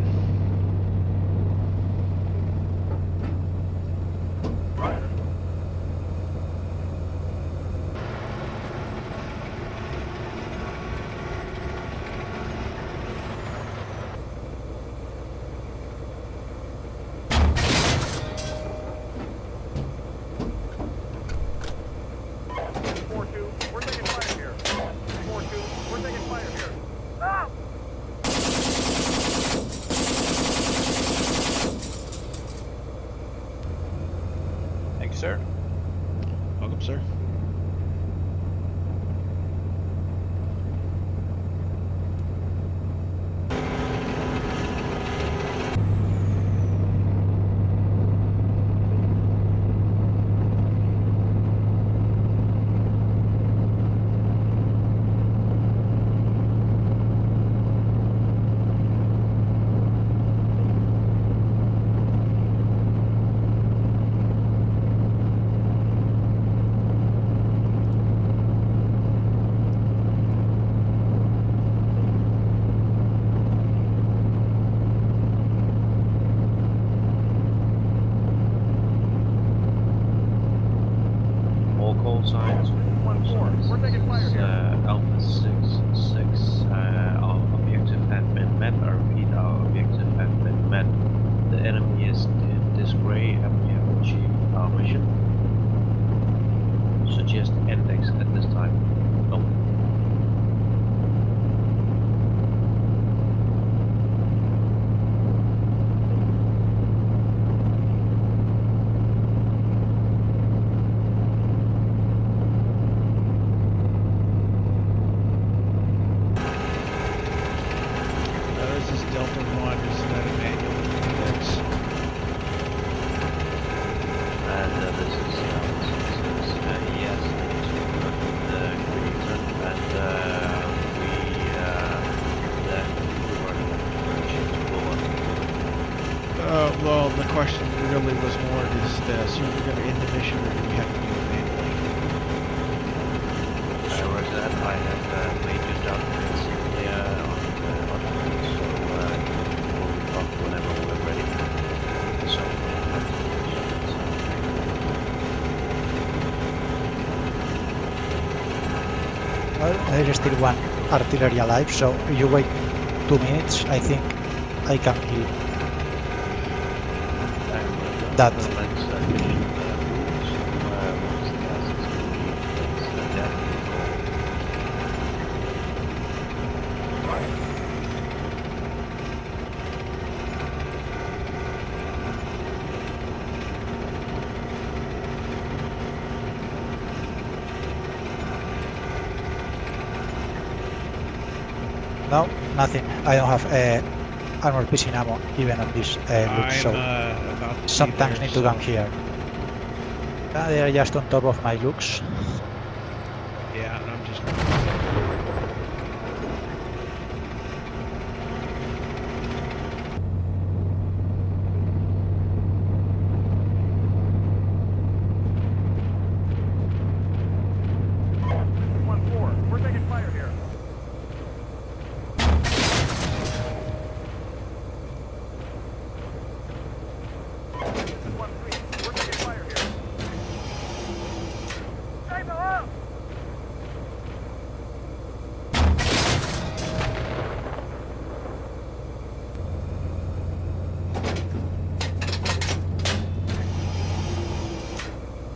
Thank you, sir. Welcome, sir. call signs. We're taking fire here. Alpha 6-6. Our objective had been met. I repeat, our objective had been met. The enemy is in disarray and we have achieved our mission. Suggest index at this time. Over. This is Delta 1. Is that a manual index? And this is yes, the Greenton, and we were Well, the question really was more is so we're going to end the mission, or do we have to do it manually? Roger that. I have major documents in here on so we'll talk whenever we're ready. So. Well, there is still one artillery alive, so if you wait 2 minutes, I think I can kill that. No, nothing. I don't have armor piercing ammo even on this loot, so about to some be tanks there, need to come here. They are just on top of my looks. Yeah, and I'm just. We're taking fire here. We're taking fire here. Save the up!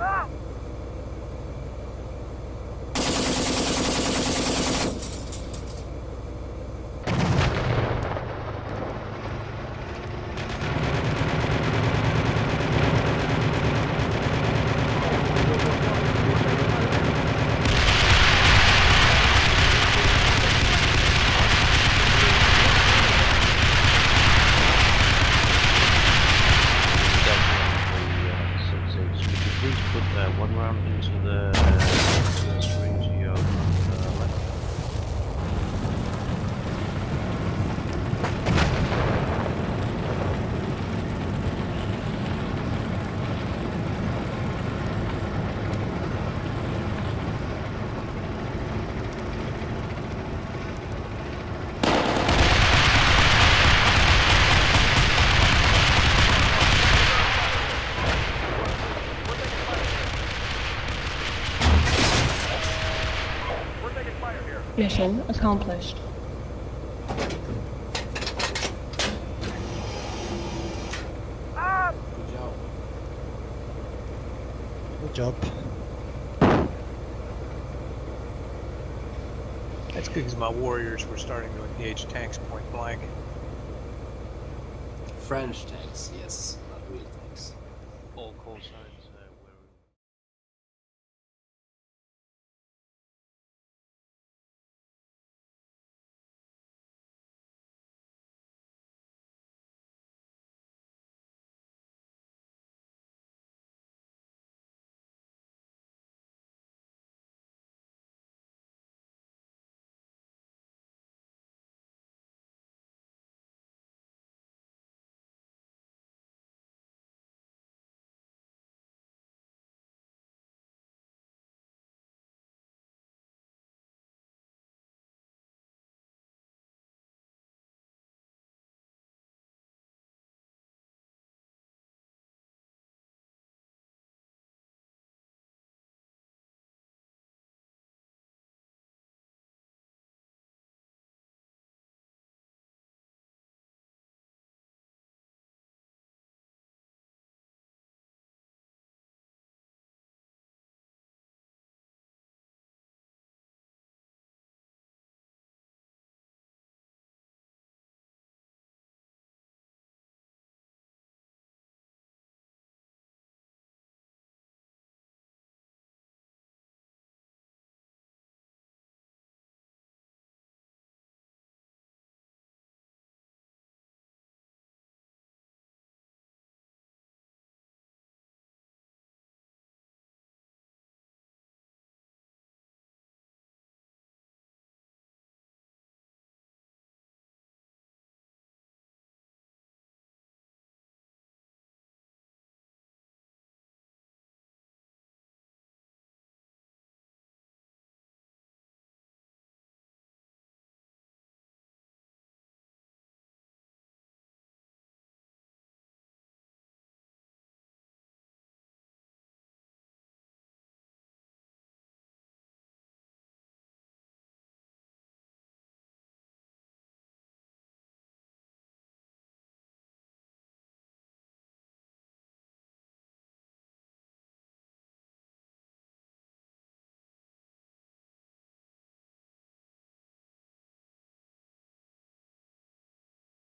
Ah! Could you please put one round into the string to your left? Mission accomplished. Good job. That's good because my warriors were starting to engage tanks point blank. French tanks, yes, not real tanks. All call signs.